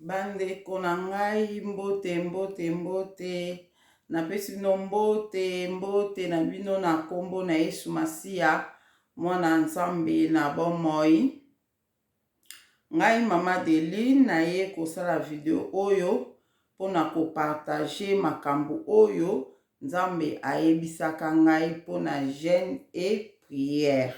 Bandeko na ngai mbote napesi bino mbote na bino na kombo na Yesu Masiya mwana Nzambe na bomoi. Ngai mama Deline naye kosala video oyo pona kopartage makambo oyo Nzambe ayebisaka ngai pona jeûne et prière.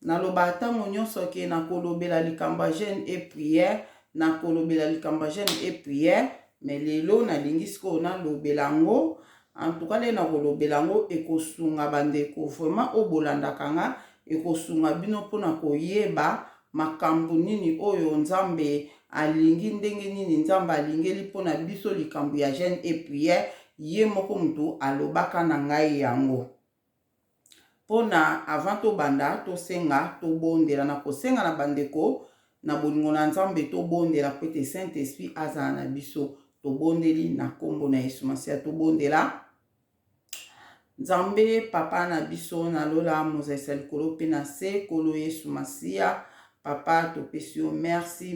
Naloba ntango nyonso ke na kolobela likambo ya jeûne et prière, na kolobela likambo ya jeûne et prière, mais lelo nalingi sikoyo nalobela ngo. En tout cas, na kolobela ngo ekosunga bandeko vraiment obolandaka nga, ekosunga bino pona koyeba makambo nini oyo Nzambe alingi, ndenge nini Nzambe alingeli pona biso likambo ya jeûne et prière, ye moko mutu alobaka na ngai yango. Pona avant to banda to senga to bondela na kosenga na bandeko na bolingo na Nzambe to bondela pete Saint-Esprit azala na biso. To bondeli na kombo na Yesu Masiya to bondela Nzambe papa na biso na lola mozalisa likolo pe na se kolo Yesu Masiya. Papa to pesi yo merci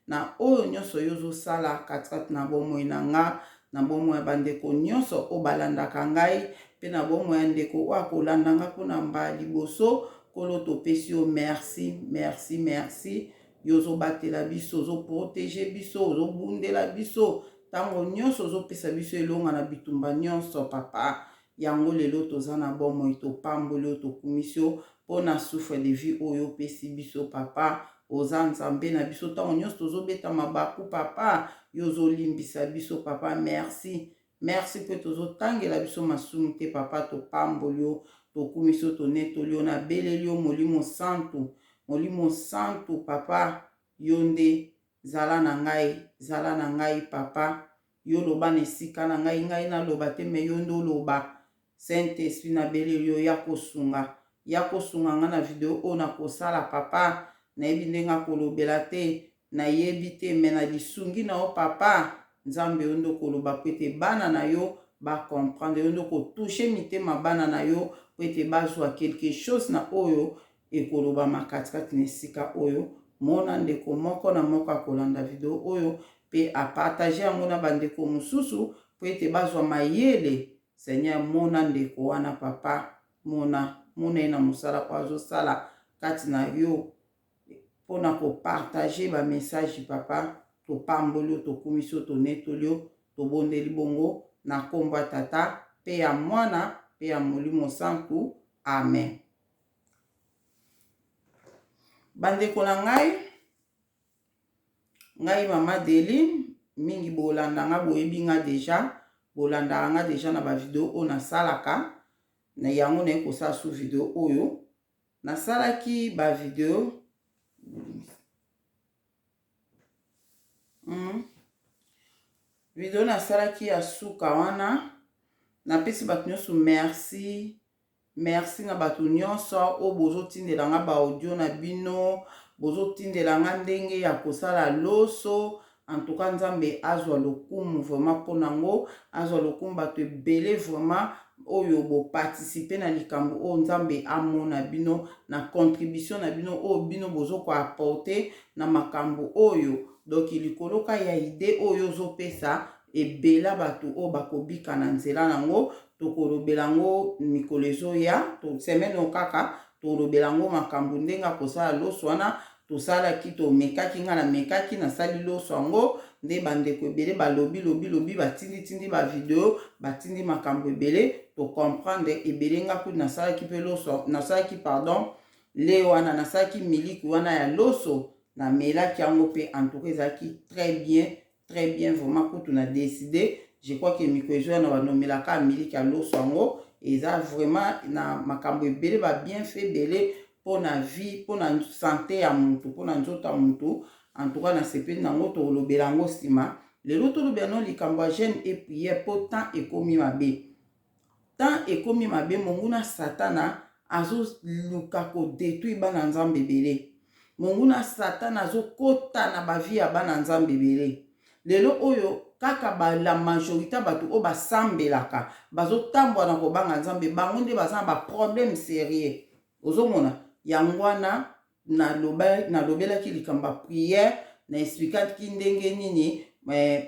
na oyo nyonso yozo sala katikati na bomoi na nga, na bomoi ya bandeko nyonso o balandaka ngai pe na bomoi ya ndeko oyo akolanda nga mpona mbala liboso. Kolo to pesi yo merci yozo batela biso, ozo protege biso, ozo bundela biso tango nyonso ozo pesa biso elonga na bitumba nyonso papa. Yango lelo toza na bomoi to pamboli oyo tokumisi yo pona souffle de vie oyo pesi biso papa. Oza Nzambe na biso tango nyonso tozobeta mabaku papa, yozo limbisa biso papa. Merci pe tozotangela biso masumu te papa. To pamboli yo tokumisi yo tonetoli yo na beleli yo molimo santu papa. Yo nde zala na ngai papa. Yo loba na esika na ngai naloba te, me yo nde oloba. Saint-Esprit na beleli yo ya kosunga nga na video oyo na kosala papa. Nayebi ndenge akolobela te, nayebi te, me na lisungi na yo papa. Nzambe yo nde koloba po ete bana na yo bakomprendre, yo nde kotouche mitema bana na yo po ete bazwa quelque chose na oyo ekoloba makatikati na esika oyo. Mona ndeko moko na moko akolanda video oyo pe apartage yango na bandeko mosusu po ete bazwa mayele. Seigneur, mona ndeko wana papa, mona ye na mosala po azosala kati na yo pona kopartage ba message papa. Topamboli yo tokumisi yo tonetoli yo tobondeli bongo na kombo ya tata pe ya mwana pe ya molimo santu, amen. Bandeko na ngai mama Deline, mingi bolanda nga boyebi nga deja, bolanda nga deja na ba video oyo nasalaka na yango na ekosala su video oyo nasalaki ba video video nasalaki ya suka wana. Napesi bato nyonso merci na bato nyonso o bozotindela nga ba audio na bino, bozotindela nga ndenge ya kosala loso. En tout cas, Nzambe azwa lokumu vraiment mpona ngo, azwa lokumu bato ebele vraiment oyo bo participer na likambo oyo Nzambe amona bino, na contribution na bino oyo bino bozo ko apporter na makambo oyo. Donc likoloka ya ide oyo ozopesa ebela bato oyo bakobika na nzela nango. Tokolobela ngo mikolo ezoya, to semaine okaka tolobela ngo makambo ndenge akosala loso wana. Tosalaki tomekaki nga na mekaki nasali loso yango nde bandeko ebele balobi batindi ba video, batindi makambo ebele to comprendre ebele nga kutu nasalaki pe loso, nasalaki pardon le wana nasalaki miliki wana ya loso na melaki yango pe. En tout cas ezalaki très bien vraiment kutu na décidé. Je crois que mikoezo na banomelaka miliki ya loso yango eza vraiment na makambo ebele ba bien fait ebele pona vie, pona santé ya mutu, pona nzoto ya mutu. En tout cas na sepeli nango tolobela ngo sima. Lelo tolobela no likambo ya jeûne et prière po temps ekomi mabe. Temps ekomi mabe, monguna satana azoluka kodétruire bana Nzambe ebele. Monguna satana azokota na bavi ya bana Nzambe ebele. Lelo oyo kaka la majorité bato o basambelaka bazotambola na kobanga Nzambe, bango nde baza na ba problème sérieux. Ozomona yango wana nalobelaki likambo ya prière na explikaki ndenge nini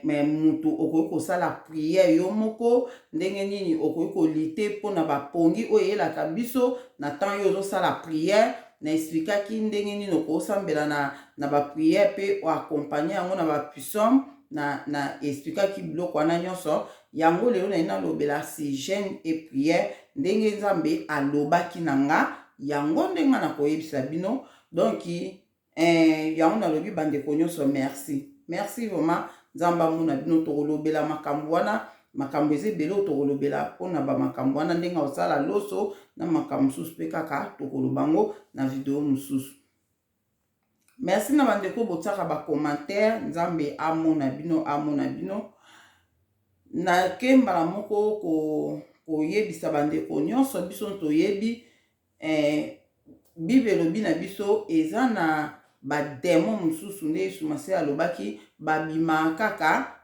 me mutu okoki kosala priere yo moko, ndenge nini okoki kolite mpona bapongi oyo eyelaka biso na temps yo ozosala priere. Na explikaki ndenge nini okosambela na bapriere mpe oakompagne yango na bapuissance, na explikaki biloko wana nyonso. Yango lelo nayi nalobela si jeûne et priere ndenge Nzambe alobaki na nga, yango ndenge nakoyebisa bino. Donc yango nalobi bandeko nyonso merci vraiment. Nzambe amona bino tokolobela makambo wana, makambo eza ebele oyo tokolobela mpona bamakambo wana ndenge osala loso na makambo mosusu mpe kaka tokoloba ngo na video mosusu. Merci na bandeko botiaka bacommentaire. Nzambe amona bino. Nake mbala moko koyebisa bandeko nyonso biso toyebi Bible elobi na biso eza na bademo mosusu nde Yesu Masiya alobaki babima kaka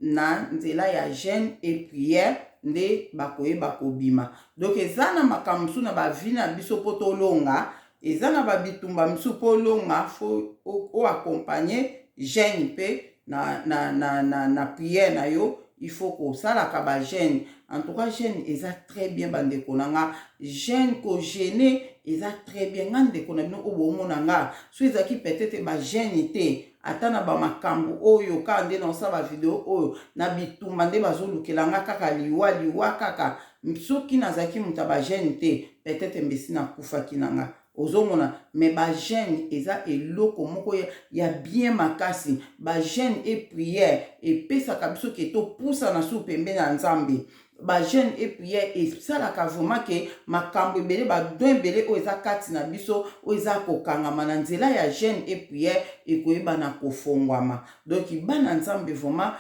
na nzela ya jeûne et prière nde bakoyeba kobima. Donc eza na makambo mosusu na bavi na biso po tolonga, eza na babitumba mosusu po longa fo oaccompagner jeûne mpe na prière na yo. Il faut que ça la kaba jeûne. En tout cas jeûne eza très bien bandeko nanga. Jeûne ko jeûner eza très bien. Ngande ko na bino obo nanga. So ezaki peut-être ba jeûne te. Atana ba makambo oyo kande na sa ba vidéo oyo na bitumba nde bazolukelanga kaka liwa kaka. Soki nazaki muta ba jeûne te, peut-être mbesi na kufa kinanga. Ozomona me ba jeûne eza eloko moko ya bien makasi. Ba jeûne et prière epesaka biso ke to pusa na su pembe na Nzambe. Ba jeûne et prière esalaka vraiment ke makambo ebele badon ebele oyo eza kati na biso oyo eza kokangama na nzela ya jeûne et prière ekoyeba na kofongwama. Donc bana Nzambe vraiment,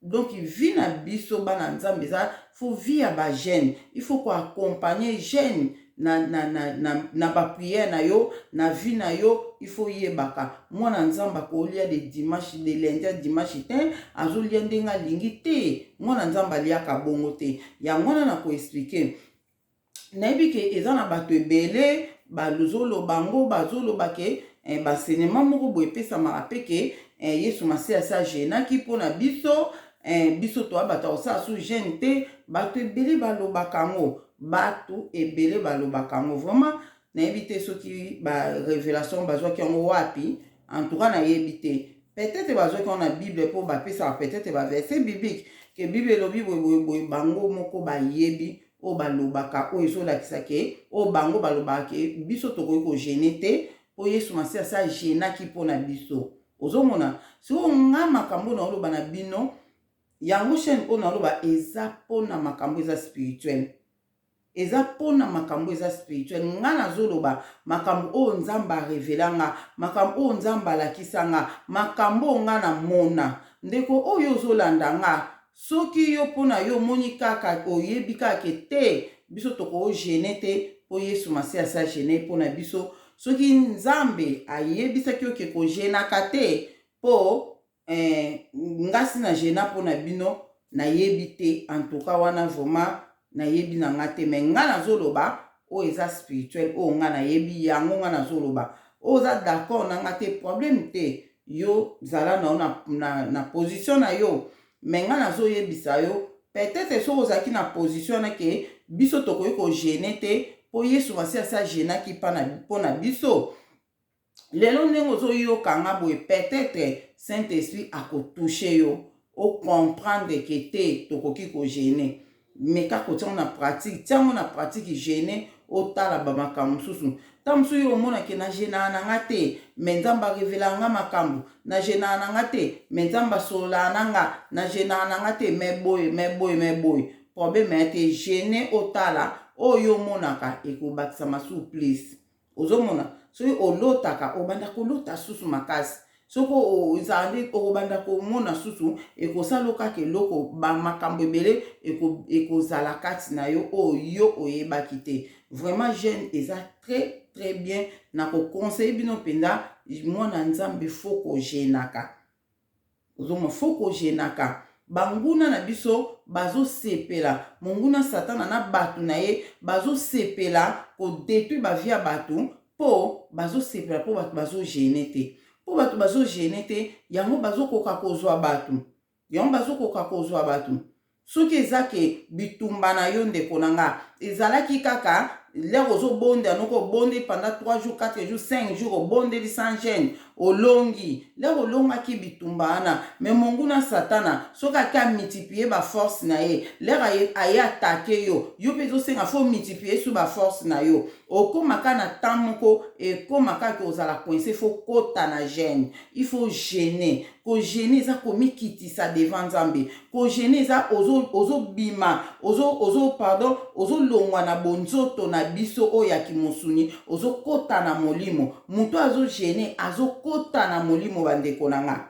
donc vie na biso bana Nzambe eza faut via ba jeûne. Il faut ko accompagner jeûne na ba prière na yo, na vie na yo. Il faut yebaka mwana Nzamba kolia de dimanche de lundi à dimanche te azolia ndenga lingi te, mwana Nzamba liaka bongo te. Ya mwana na ko expliquer nayebi ke eza na bato ebele balozolo bango bazoloba ke basenema moko boye epesamaka mpe ke Yesu Masiya sa jeûnaki mpona biso, biso toa bato osala su jeûne te. Bato ebele balobaka ngo, bato ebele balobaka ngo. Vraiment nayebi te soki ba révélation bazwaki yango wapi. En tout cas nayebi te, peut-être bazwaki yango na Bible po bapesaka peut-être ba verset biblique ke Bible elobi boye bango moko bayebi o balobaka o ezolakisa ke o bango balobaka ke biso tokoki kojeûne te po Yesu Masiya sa jeûnaki mpona biso. Ozomona so nga makambo na oloba na bino yango chaîne o na oloba eza mpona makambo eza spirituel. Eza pona makambo eza spirituel. Nga nazoloba makambo o Nzambe arevelanga, makambo o Nzambe alakisanga, makambo nga na mona. Ndeko oyo ozolanda nga, soki yo pona yo moni kaka oyebi kaka te biso toko jeûne te po Yesu Masiya sa jeûne pona biso. Soki Nzambe ayebisaki yo ke ko jeûnaka te po ngasi na jeûna pona bino nayebi te. En tout cas wana vraiment nayebi na nga te, me nga nazoloba o eza spirituel o nga nayebi yango nga nazoloba o za d'accord na nga te, problème te. Yo zala na position na yo, me nga nazoyebisa yo peut-être so ozaki na position na ke biso tokoki ko jeûne te po Yesu Masiya sa jeûnaki mpona biso. Lelo ndenge ozoyoka nga boye peut-être Saint-Esprit akotouche yo o comprendre ke te tokoki ko jeûne. Mais kako tiango na pratique jeûne otala ba makambo mosusu. Tamsu yo mona ke na jeûna na nga te, me Nzambe revela nga makambo. Na jeûna na nga te, me Nzambe sola na nga. Na jeûna na nga te, me boy. Problème te jeûne otala oyo monaka ekobakisa masu please. Ozomona so olotaka obanda kolota susu makasi. Soko ozande obanda ko mona susu ekosaloka ke loko ba makambo ebele ekozala kati na yo oyo oyebaki te. Vraiment jeûne eza très très bien na ko conseiller bino penda mwana Nzambe foko jeûnaka. Ozoma foko jeûnaka. Banguna na biso bazo sepela, monguna satana na batu na ye bazo sepela ko détruire ba via batu po bazo sepela po batu bazo jeûner te. po bato bazo gêner te yango bazo koka kozwa bato yango bazo koka kozwa bato soki eza ke bitumba na yo ndeko na nga ezalaki kaka lero ozobonde anoko bonde pendant 3 jours 4 jours 5 jours obondeli sans gêne olongi lero olongaki bitumba ana me monguna satana soki ake amultiplie baforce na ye lero aye atake yo yo mpe ezosenga fo multiplie su baforce na yo okomaka na temps moko ekomaka ke ozala coincé fo kota na gêne il faut gêner kogene eza komikitisa devant nzambe kogene eza ozobima ozolongwa na bonzoto na biso oyo ya kimosuni ozokota na molimo moto azogene azokota na molimo bandeko na nga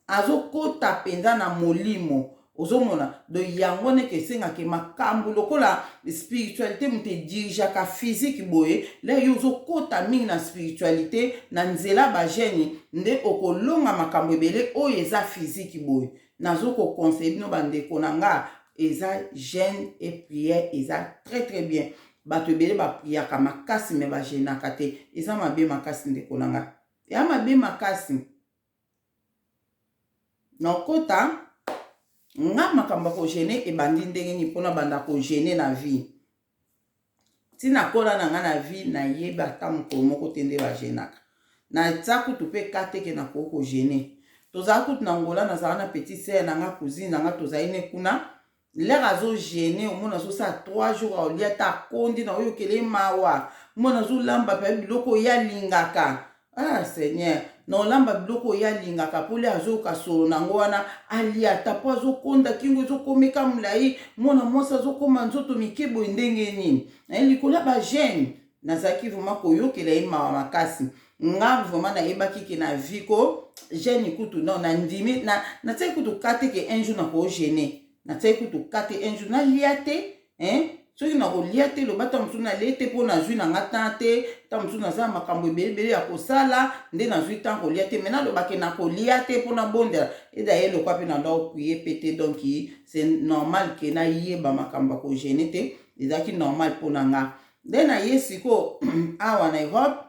azokota penza na molimo ozomona do yango neke esengaka makambo lokola spiritualité moto edirigeaka physique boye le yo ozokota mingi na spiritualité na nzela bageni nde okolonga makambo ebele oyo eza physique boye nazokoconseille bino bandeko na nga eza jeûne et prière eza très bien bato ebele bapriaka makasi me bagenaka te eza mabe makasi ndeko na nga ya mabe makasi nakota nga makambo kogene ebandi ndenge nini mpona banda kogene na vie ntina kola na nga na vie nayeba ata mokolo moko te nde bagenaka natia kutu mpe kateke na kogene tozala kutu na ngola nazala na petit sere na nga cousine na nga tozali ne kuna lere azogene omona azosala 3 jours aolia ata akondi na oyokele mawa omona azolamba mpe biloko oyo alingaka seigneur na olamba biloko oyo alingaka mpo le azoyoka solo nango wana alia ata mpo azokonda kingo ezokomeka molai mwana mwasi azokoma nzoto mike boye ndenge nini likolo ya bagene nazalaki vraimen koyokela ye mawa makasi nga vraimen nayebaki ke na vie ko gene kutu non nandimi natiaki kutu kate ke un jour nakogene natiaki kutu kate un jour nalia te soki nakolia te loba ta mosusu nalie te mpo nazwi nanga tan te ta mosusu naza makambo ebelebele ya kosala nde nazwi tan kolia te me nalobake nakolia te mpo nabondela edaye lokwa mpe nanda oprie pe te donc c'est normal ke nayeba makambo ya kogene te ezalaki normal mpo na nga nde naye siko awa na Europe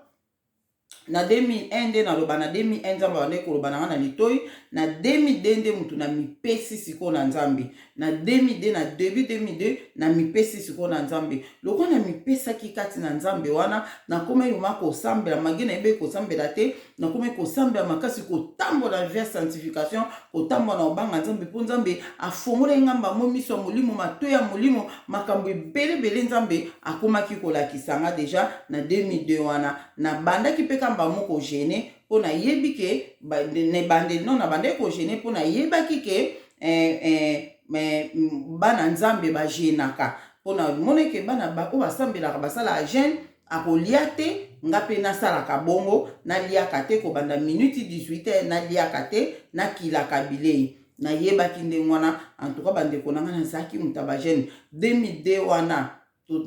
na 2001 nde naloba na 2001 nzambe bande koloba na nga na litoi na 2002 nde mutu na mipesi siko na nzambe na 2002 na début 2002 na mipesi siko na nzambe loko na mipesaki kati na nzambe wana nakoma yoma kosambela magi na yebe kosambela te nakoma kosambela makasi kotambola vers sanctification kotambola na obanga nzambe mpo nzambe afongola ngamba mo miso ya molimo matoi ya molimo makambo ebelebele nzambe akomaki kolakisanga deja na 2002 wana na bandaki mpe kamba moko gene mpo nayebi ke na bande kogene mpo nayebaki ke bana nzambe bagenaka mpo na moneke bana oyo basambelaka basala gene akolia te nga mpe nasalaka bongo naliaka te kobanda minute 18 naliaka te nakilaka bilei nayebaki ndenge wana antuka bandeko na nga nazalaki moto ya bagene 2002 wana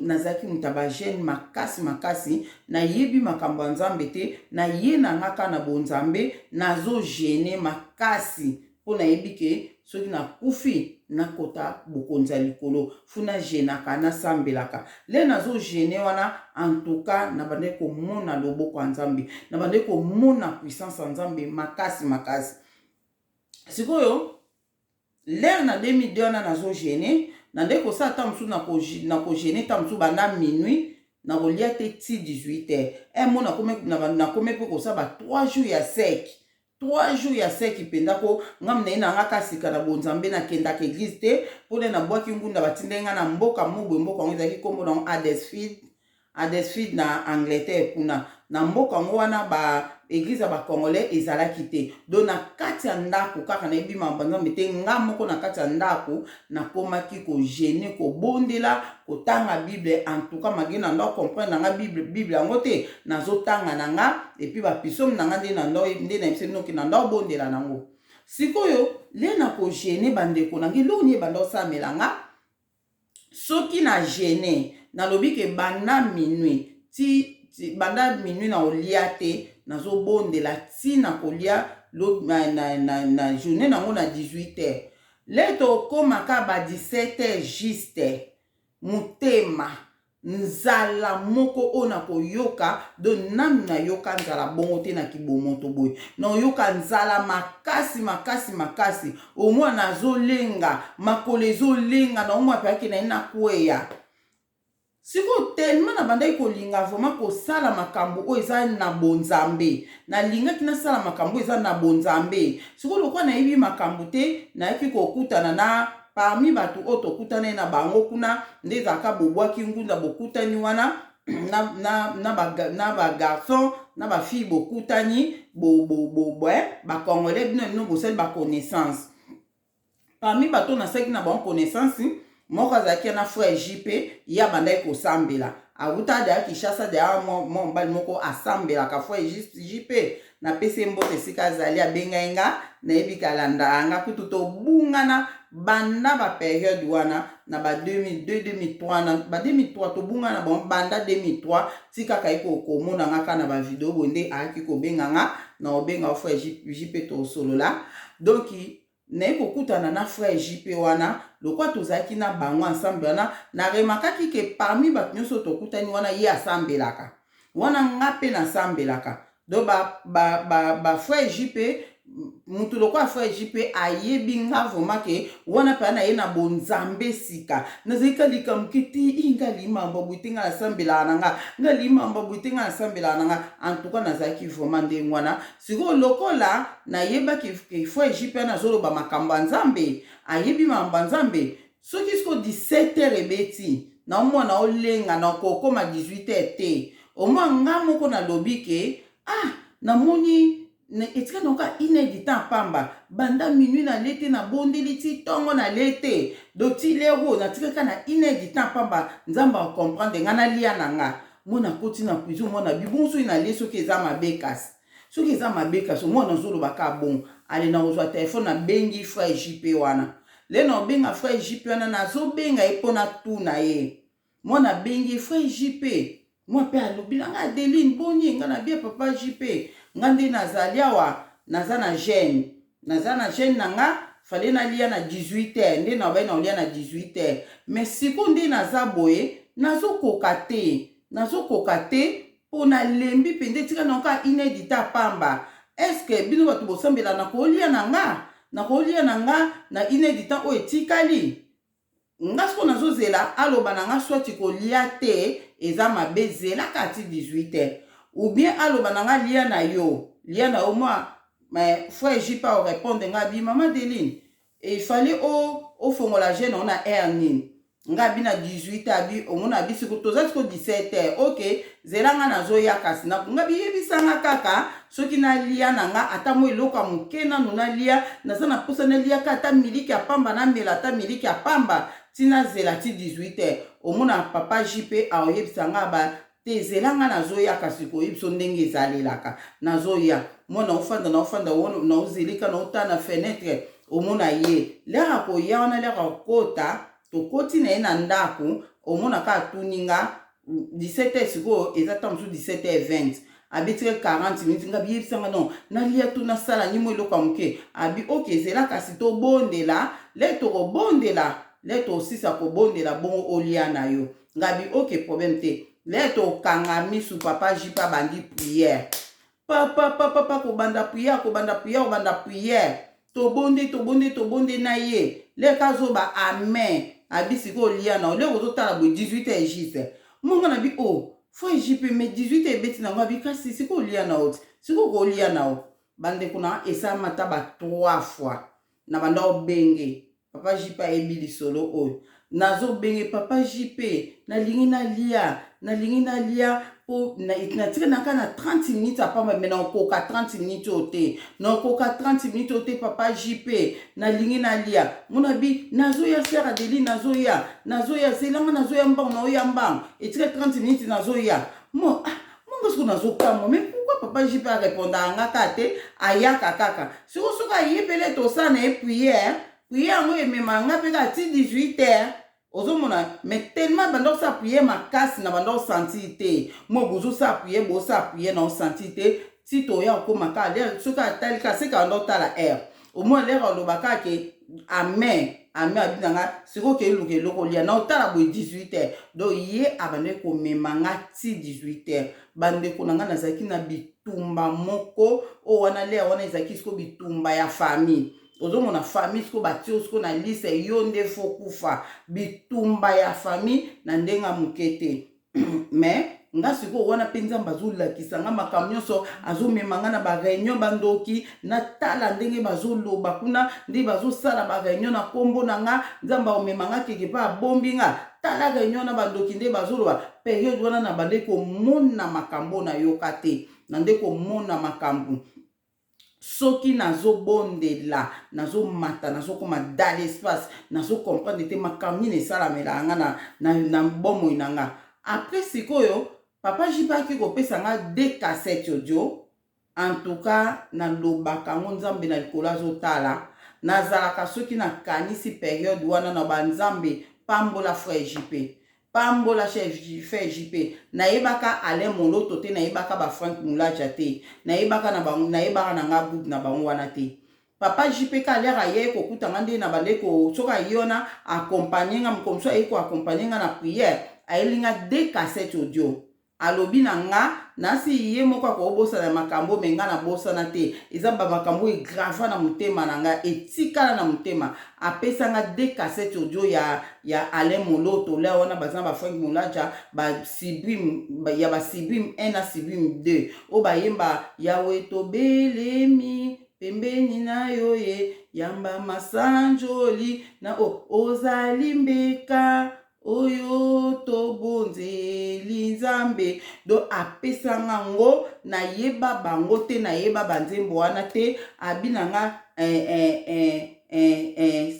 nazalaki moto ya bagene makasi nayebi makambo ya nzambe te naye na ngaka na bonzambe nazogene makasi mpo nayebi ke soki nakufi nakota bokonzi ya likolo funa genaka nasambelaka le nazogene wana antuka nabande komona loboko ya nzambe nabande komona puissance ya nzambe makasi sikoyo lere na 2002 wana nazogene nande kosala ta mosusu nakogene ta mosusu banda minuit nakolia te ti 18h mo nakome mpe kosala ba 3 jours ya sec 3 jours ya seki penda ko ngam na ina ngaka sika na bonzambe na kenda ke église te pone na bwaki ngunda batindenga na mboka mubwe mboka ngo ezaki kombo na Huddersfield na Angleterre kuna na mboka ngo wana ba église ba congolais ezalaki te do na kati ya ndako kaka na ebima banzambe te nga moko na kati ya ndako na komaki ko gêner ko bondela ko tanga bible en tout cas magina ndo comprendre nga bible yango te nazotanga nanga et puis ba pisom nanga nde na ndo nde na mseno ki na ndo bondela nango sikoyo le na ko gêner bandeko nangi lo ni bando samelanga soki na gêner na lobi ke banda minuit banda minuit na olia te nazo bondela ti na kolia na journée nango na 18h le to komaka ba 17h juste mutema nzala moko ona koyoka do nanu na yoka nzala bongo te na kibomoto boye na yoka nzala makasi omwa nazolenga makolo ezolenga na omwa peyaki na ye na kweya siko tellement na bandai kolinga vraiment kosala makambo oyo eza na bonzambe nalingaki nasala makambo oyo eza na bonzambe siko lokwa nayebi makambo te nayaki kokutana na parmi bato oyo tokutana na bango kuna nde ezalaka bobwaki ngunda bokutani wana na bagarçon na bafille bokutani bakongolais bino bosali baconnaissance parmi bato nasalaki na bango connaissance moko azalaki na frère JP ya bandai kosambela awuta daya Kinshasa daya mobali moko asambelaka frère JP na pese mbote esika azali abengai nga nayebi kalanda anga kutu tobungana banda baperiode wana na ba 2002 2003 na ba 2003 tobungana banda 2003 tikaka eko komona ngaka na ba video bonde ayaki kobenga nga na obenga frère JP tosolola donc naye kokutana na frère JP wana lokwa tozalaki na bango ensemble wana na remakaki ke parmi bato nyonso tokutani wana ye asambelaka wana nga mpe nasambelaka do ba frère JP mutu lokwa frère JP ayebi nga vraiment ke wana mpe na ye na bonzambe sika nazalika likambo te inga limamba bwite nga nasambelaka na nga nga limamba bwite nga nasambelaka na nga en tout cas nazalaki vraiment ndenge wana sikoyo lokola nayebaki ke frère JP nazoloba makambo ya nzambe ayebi makambo ya nzambe soki siko 17h ebeti na omwana olenga na kokoma 18h te omwa nga moko nalobi ke namoni etika noka inédita pamba banda minuit na lete na bondeli ti tongo na lete do ti lero na tikaka na inédita pamba nzamba comprendre nga na lia na nga mona koti na prison mona bibonso ina le soki eza mabekasi mona zoloba ka bon ale na kozwa telefone na bengi frère JP wana le na obenga frère JP wana nazobenga ye mpona tuna ye mona bengi frère JP mwa mpe alobila nga Adeline boni nga na bia papa JP nga nde nazali awa naza na gene na nga fale nalia na 18h nde na bai na olia na 18h mais siko nde naza boye nazokoka te mpo nalembi mpe nde tika naoka inédita pamba eske bino bato bosambela nakolia na nga na inédita oyo etikali nga siko nazozela aloba na nga swati kolia te eza mabe zelaka ti 18h ou bien aloba na nga lia na yo moi frère JP o répondre nga bi maman Deline il fallait o fongola gene on a ernin nga bi na 18h abi omona bi siko toza siko 17h OK zelanga nazoya kasi na nga bi yebisanga kaka soki na lia na nga ata mo eloka mokena nuna lia naza na posa na lia ka ata miliki ya pamba na mela ata miliki ya pamba tina zela ti 18h omona papa JP aoyebisanga ba te zelanga nazoya kasi koyebiso ndenge ezalelaka nazoya mona ofanda na ozelika na ota na fenêtre omona ye lera koya wana lera kota tokoti na ye na ndako omona ka tuninga 17h sikoyo eza ta mosusu 17h20 abitire 40 minutes nga biyebisanga non nalia tu nasala nyimo eloko ya moke abi ok ezela kasi tobondela le tokobondela le tosisa kobondela bongo olia na yo nga bi ok problème te le tokanga misu papa JP bandi prière papa kobanda prière tobonde na ye le kazoba amen abi siko lia na le ozotala bo 18h juste monga na bi frère JP mais 18h ebeti na ngo abi kasi siko lia na oti siko kolia na o bande kuna esamata ba 3 fois na banda obenge papa JP ayebi lisolo oyo nazo benge papa JP nalingi nalia po na tika naka na 30 minutes apamba mais na okoka 30 minutes ote na okoka 30 minutes ote papa JP nalingi nalia mona bi nazoya sœur Adeline nazoya zelanga nazoya mbang na oya mbang etika 30 minutes nazoya mo ngasko nazokamo mais pourquoi papa JP a répondre anga kate ayaka kaka soka yebele to sa na prière ngo emema nga pe ka ti 18h ozomona mais tellement bando sa prière makasi na bando sentir te mo bozo sa prière na sentir te si to ya ko makale soka talika se ka ndo tala o mo le ro lo bakake amen ami abinanga siko ke luke loko lia na otala boy 18h do ye abande ko memanga ti 18h bande ko nanga nazaki na bitumba moko o wana le wana ezaki siko bitumba ya famille ozomona famille siko batio siko na liste yo nde fokufa bitumba ya famille na ndenga mukete mais nga siko wana penza bazolakisa nga makambo nyonso azomemanga na ba réunion bandoki na tala ndenge bazoloba kuna ndi bazosala ba réunion na kombo na nga nzamba omemanga keke pa bombi nga tala réunion na bandoki nde bazoloba période wana na bande ko mona makambo na yoka te na nde ko mona makambo soki nazobondela nazomata nazokoma dans l'espace nazokomprendre te makambo nini esalamela nga na bomoi na nga. Après sikoyo papa jipaki kopesa nga 2 cassettes audio en tout cas na lobaka ngo nzambe na likolo azotala nazalaka soki na kanisi période wana na banzambe pambola frère JP pambola chef JP nayebaka Alain Moloto te nayebaka ba Frank Mulaja te nayebaka na bango nayebaka na nga bout na bango wana te papa JP ka lera ye ko kutanga nde na bandeko soka yona accompagner nga mkomso ayeko accompagner nga na prière ayelinga 2 cassettes audio alobi na nga nasi ye moko akobosa na makambo menga na bosa na te eza ba makambo e grave na mutema na nga etikala na mutema apesa nga 2 cassettes audio ya Alain Moloto le wana bazana ba Frank Mulaja ba Sibrim ya ba Sibrim 1 na Sibrim 2 o ba yemba yawe tobelemi pembeni na yo ye yamba masanjoli na ozali mbeka oyo tobonzeli nzambe do apesanga ngo na yeba bango te na yeba banzembo wana te abinanga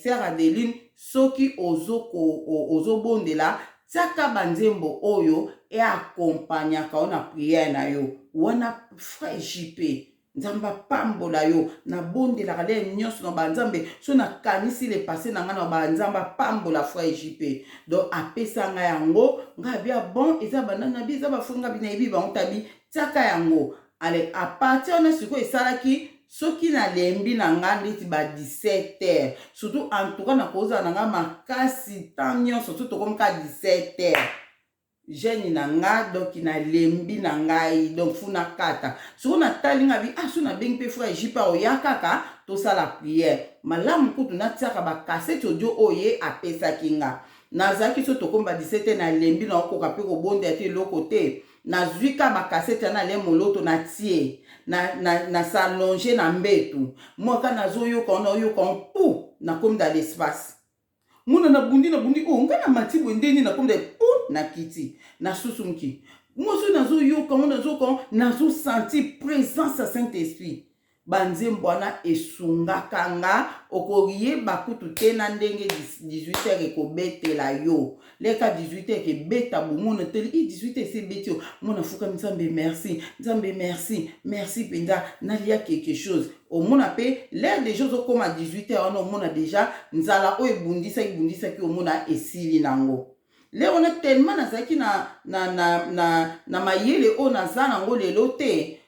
Sœur Adeline soki ozobondela tiaka banzembo oyo e accompagnaka ona prière na yo wana frère JP nzamba pambola yo na bondela kale nyonso na banzambe so na kanisi le passé na nga na banzamba pambola frère JP donc apesa nga yango nga bia bon eza banana bi eza bafunga bi na ibi ba ontabi tiaka yango ale a partir na siko esalaki soki na lembi na nga ndeti ba 17h surtout en tout cas na koza na nga makasi tant nyonso surtout comme ka 17h jeune na nga donc na lembi na ngai donc funa kata so na talinga bi so na bengi pe frère jipa oyakaka to sala prière malamu kutu na tiaka ba cassette audio oye apesa kinga nazaki so tokomba 17 na lembi na okoka pe ko bonde te loko te na zwika ba cassette na Alain Moloto na tie na s'allonger na mbetu moka na zoyoka na yoka pou na comme dans l'espace muna na bundi nga na matibo ndeni na komde na kiti na susumki moso na zo yoka na zo kon na zo sentir présence à Saint-Esprit banzembo wana esungaka nga okoriye bakutu te na ndenge 18h ekobetela yo leka 18h ke beta bomona teli 18h se betio mona fuka nzambe merci penda nalia quelque chose au mona pe l'air des choses comme à 18h on mona déjà nzala o ebundisa ki o mona esili nango le on a tellement nazaki na mayele o nazana ngo lelo te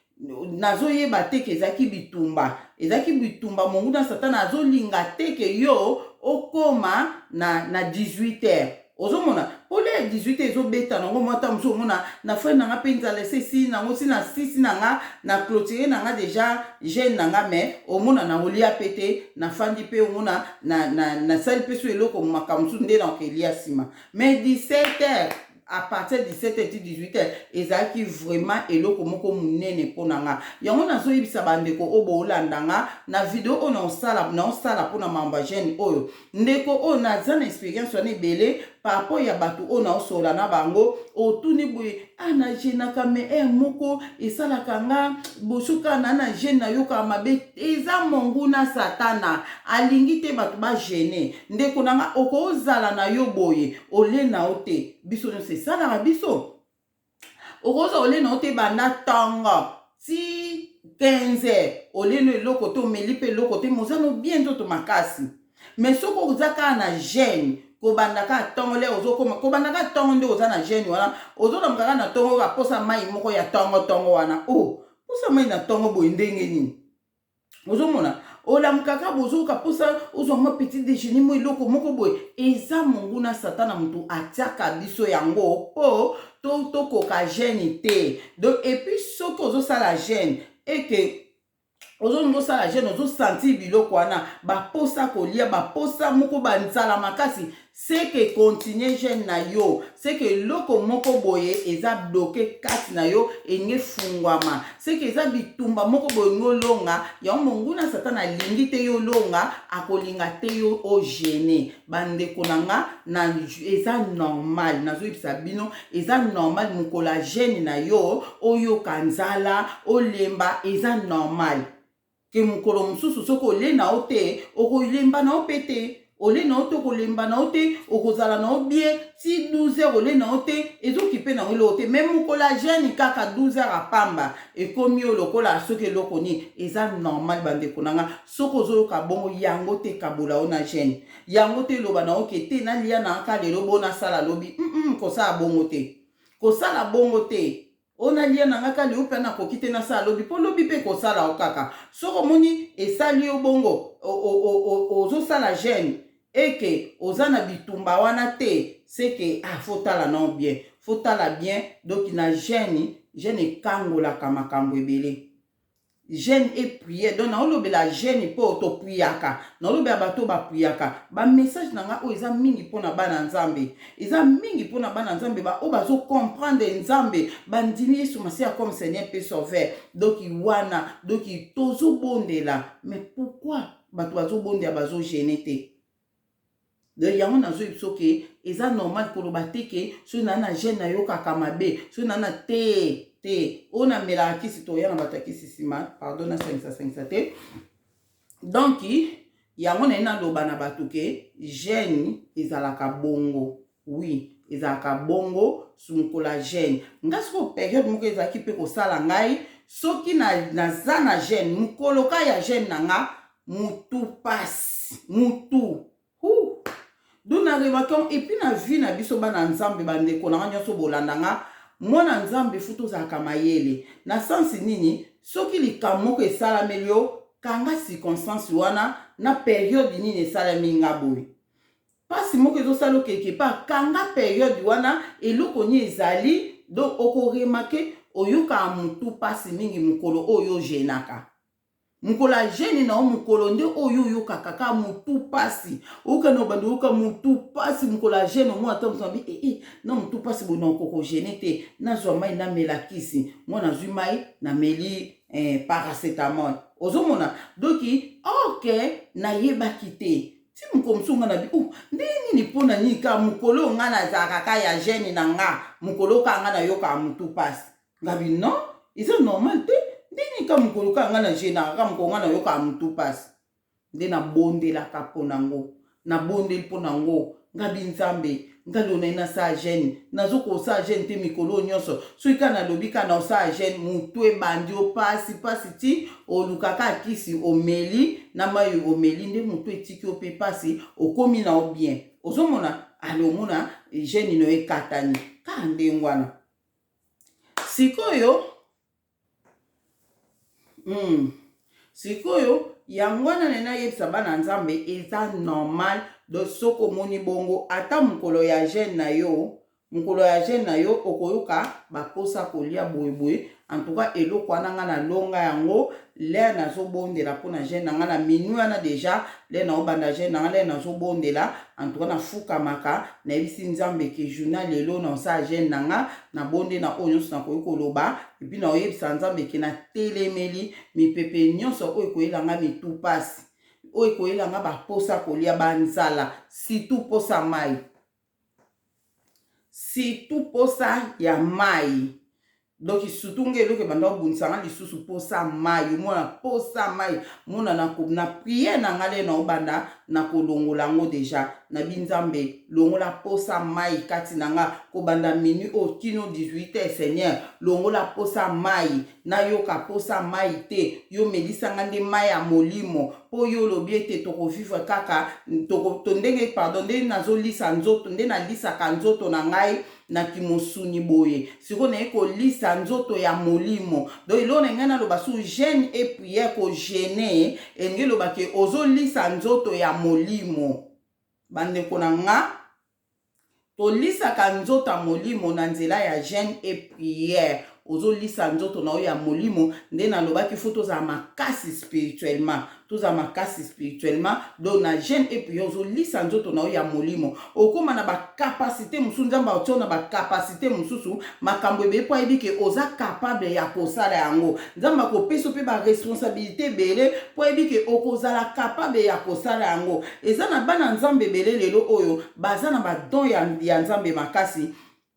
nazoyeba te ke ezaki bitumba mongu na satana azolinga te ke yo okoma na 18h ozomona pole 18h ezobeta nango mwata mosu omona na frère nanga mpe nzala esesi nango si na sisi nanga na clôturer nanga déjà jeune nanga mais omona na olia pete na fandi pe omona na sali pe so eloko makambo mosusu nde na okelia nsima mais 17h à partir de 17h et 18h ezaki vraiment eloko moko munene pona nga yango nazoyebisa bandeko obo olandanga na video on sala pona mamba jeune oyo ndeko o naza na expérience wana ebele par rapport ya bato o na osola na bango otuni boye ana jeune kame moko esalaka nga bosuka na jeune na yoka mabe eza mongu na satana alingi te bato ba gêner ndeko nanga okozala na yo boye ole na ote biso c'est ça la biso okoza ole na ote banda tanga si 15h ole no eloko to melipe eloko te mozano bien to makasi mais soko ozaka na jeune kobandaka tongo le ozokoma kobandaka tongo nde oza na jeune wana ozolamukaka na tongo kaposa mai moko ya tongo wana posa mai na tongo boye ndenge nini ozomona olamukaka bozoyoka mposa ozwa mwa petit déjeuner mo eloko moko boye eza monguna satana mutu atiaka biso yango mpo tokoka gene te. Donc epuis soki ozosala gene eke ozolinga osala gene ozosentir biloko wana baposa kolia baposa moko banzala makasi seke continue gene na yo seke eloko moko boye eza bloke kati na yo enge fungwama seke eza bitumba moko boye ngolonga yango monguna satana alingi te yo longa akolinga te yo ogene bandeko nanga na eza normal nazoyebisa bino eza normal mokola gene na yo oyoka nzala olemba eza normal ke mukolo mususu soko ole na ote okolemba na opete ole na ote okolemba na ote okozala na obie ti 12 heures ole na ote ezokipe na ole ote même mukola jeune kaka 12 heures apamba ekomi olokola soki eloko ni eza normal bandeko nanga soko ozoyoka bongo yango te kabola ona jeune yango te loba na oke te na lia na aka lelo bona sala lobi kosala bongo te kosala bongo te ona lia na ngaka li upe na kokite na sa lobi po lobi pe kosala okaka soko moni esali yo bongo ozo sala jeune eke ozana bitumba wana te seke fotala non bien fotala bien donc na jeune kangola kamakambo ebele jeune et prière donc na olobela jeune po to priaka na olobela bato ba priaka ba message nanga o eza mingi pona bana nzambe eza mingi pona bana nzambe ba o bazo comprendre nzambe bandimi Yesu Masia comme Seigneur pe sauveur donc wana donc tozo bondela mais pourquoi bato bazo bondela bazo gêner te de yango nazo yipsoke eza normal koloba teke so na jeune na yo kaka mabe so na te on a mela kisi to yana batakisi sima pardon na 5 te donc yango na loba na batuke jeune ezalaka bongo oui ezalaka bongo sumukola jeune ngasko période moko ezaki pe ko sala ngai soki na zana jeune mukoloka ya jeune nanga mutu passe mutu donc na remakon et puis na vie na biso bana nzambe bandeko na nyoso bolandanga mwana nzambe futo za kamayele na sensi nini soki likamoko esala melio kanga circonstance wana na période nini esala minga boy pasi moko ezosala keke pa kanga période wana eloko ni ezali donc oko remarquer oyoka mutu pasi mingi mukolo oyo jenaka mukola jeune na mukolo nde oyo kaka mutu pasi oka no bando oka mutu pasi mukola jeune mo atom sambi na mutu pasi bona koko jeune te na zwa mai na melakisi mo na zwi mai na meli paracetamol ozomona doki ok na yebaki te ti mukomsunga na bi ndeni pona ni ka mukolo nga na zakaka ya jeune na nga mukolo ka nga na yoka mutu pasi ngabi non c'est normal te ndeni ka mukolo ka nga na jeune ka mukonga na yoka mutu pasi ndena bondela ka ponango na bondel ponango ngabi nzambe ngalona ina sa jeune nazoko sa jeune te mikolo nyonso suika na lobika na sa jeune mutu ebandi opasi pasi ti olukaka kisi omeli na mayo omeli nde mutu etiki ope pasi okomi na bien ozomona alomona jeune no ekatani ka ndengwana sikoyo sikoyo yangwana nena yebisa bana nzambe eza normal do soko moni bongo ata mukolo ya jeune na yo okoyoka baposa kolia boyeboye en tout cas eloko wana nga na longa yango le nazobondela mpona jeune nanga na minui wana deja le na obanda jeune nanga le nazobondela en tout cas nafukamaka nayebisi nzambe ke journal lelo na osala jeune nanga na bonde na oyo nyonso nakoki koloba epuis na oyebisa nzambe ke na telemeli mipepe nyonso oyo ekoyelanga mitu pasi oyo ekoyelanga baposa kolia banzala surtout posa mai surtout posa ya mai donc surtout ngeloke banda obunisanga lisusu posa mai mona posa mai mona na prière na ngale na obanda na kolongola ngo deja na binzambe longola posa mai kati nanga kobanda minui okino 18h Seigneur longola posa mai na yoka posa mai te yo melisanga nde mai ya molimo po yo lobi ete tokovivre kaka to ndenge pardon nde nazolisa nzoto nde nalisaka nzoto na ngai na kimosuni boye siko na eko lisa nzoto ya molimo donc ilo na ngai naloba su jeûne et prière ko jeûner elingi loba ke ozo lisa nzoto ya molimo bandeko na nga tolisaka nzoto ya molimo na nzela ya jeûne et prière ozolisa nzoto na oyo ya molimo nde nalobaki fo tozala makasi spirituellement donc na jeûne et prière ozolisa nzoto na oyo ya molimo okóma na bakapasité mosusu nzambe aotio na bakapasité mosusu makambo ebele mpo ayebi ke oza capable ya kosala yango nzambe akopesa mpe baresponsabilité ebele mpo ayebi ke okozala capable ya kosala yango eza na bana nzambe ebele lelo oyo baza na badon ya nzambe makasi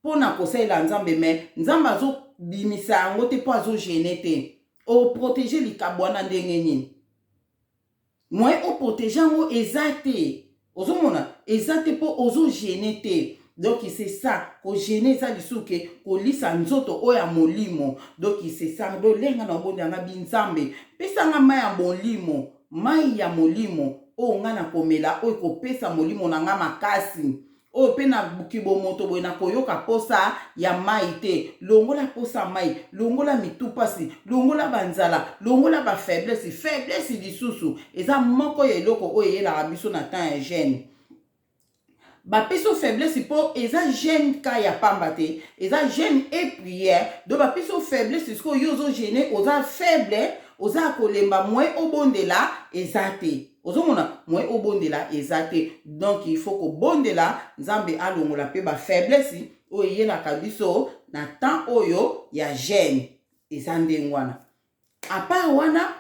mpo na kosalela nzambe me nzambe azobimisa yango te mpo azogene te oprotege likabo wana ndenge nini moye oprotege yango eza te ozomona eza te mpo ozogene te donc c'est ça kogene eza lisusu ke kolisa nzoto oyo ya molimo donc c'est ça do lenga na obonde yanga binzambe pesanga mai ya molimo mai ya molimo oyo nga na komela oyo kopesa molimo na nga makasi oyo mpe na buki bomoto boye na koyoka posa ya mai te longola posa mai longola mitu pasi longola banzala longola bafaiblesse lisusu eza moko ya eloko oyo eyelaka biso na temps ya jeûne bapeso faiblesse mpo eza jeûne ka ya pamba te eza jeûne et prière donc bapeso faiblesse sikoyo yo ozogene oza faible oza kolemba mwe obondela eza te ozomona mwe obondela eza te donc il faut kobondela nzambe alongola mpe bafaiblesse oyo eyelaka biso na temps oyo ya jeûne eza ndenge wana apart wana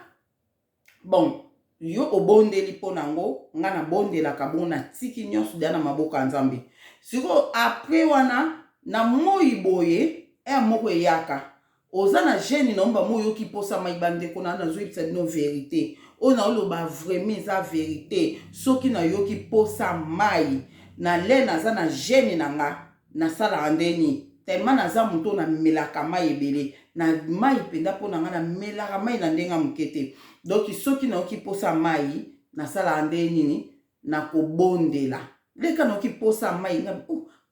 bon yo obondeli mpo nango nga nabondelaka bongo na tiki nyonso deya na maboko ya nzambe sikoyo apres wana na moi boye moko eyaka oza na jeûne na omba mo oyoki posa mai bandeko na nazoyebisa bino verité oyo naoloba vraiment eza verité soki nayoki posa mai na le naza na jeûne na nga nasalaka ndeni tellement naza moto namelaka mai ebele na mai mpenza mpo na nga namelaka mai na ndenge moke te donc soki nayoki posa mai nasalaka nde nini nakobondela leka nayoki posa mai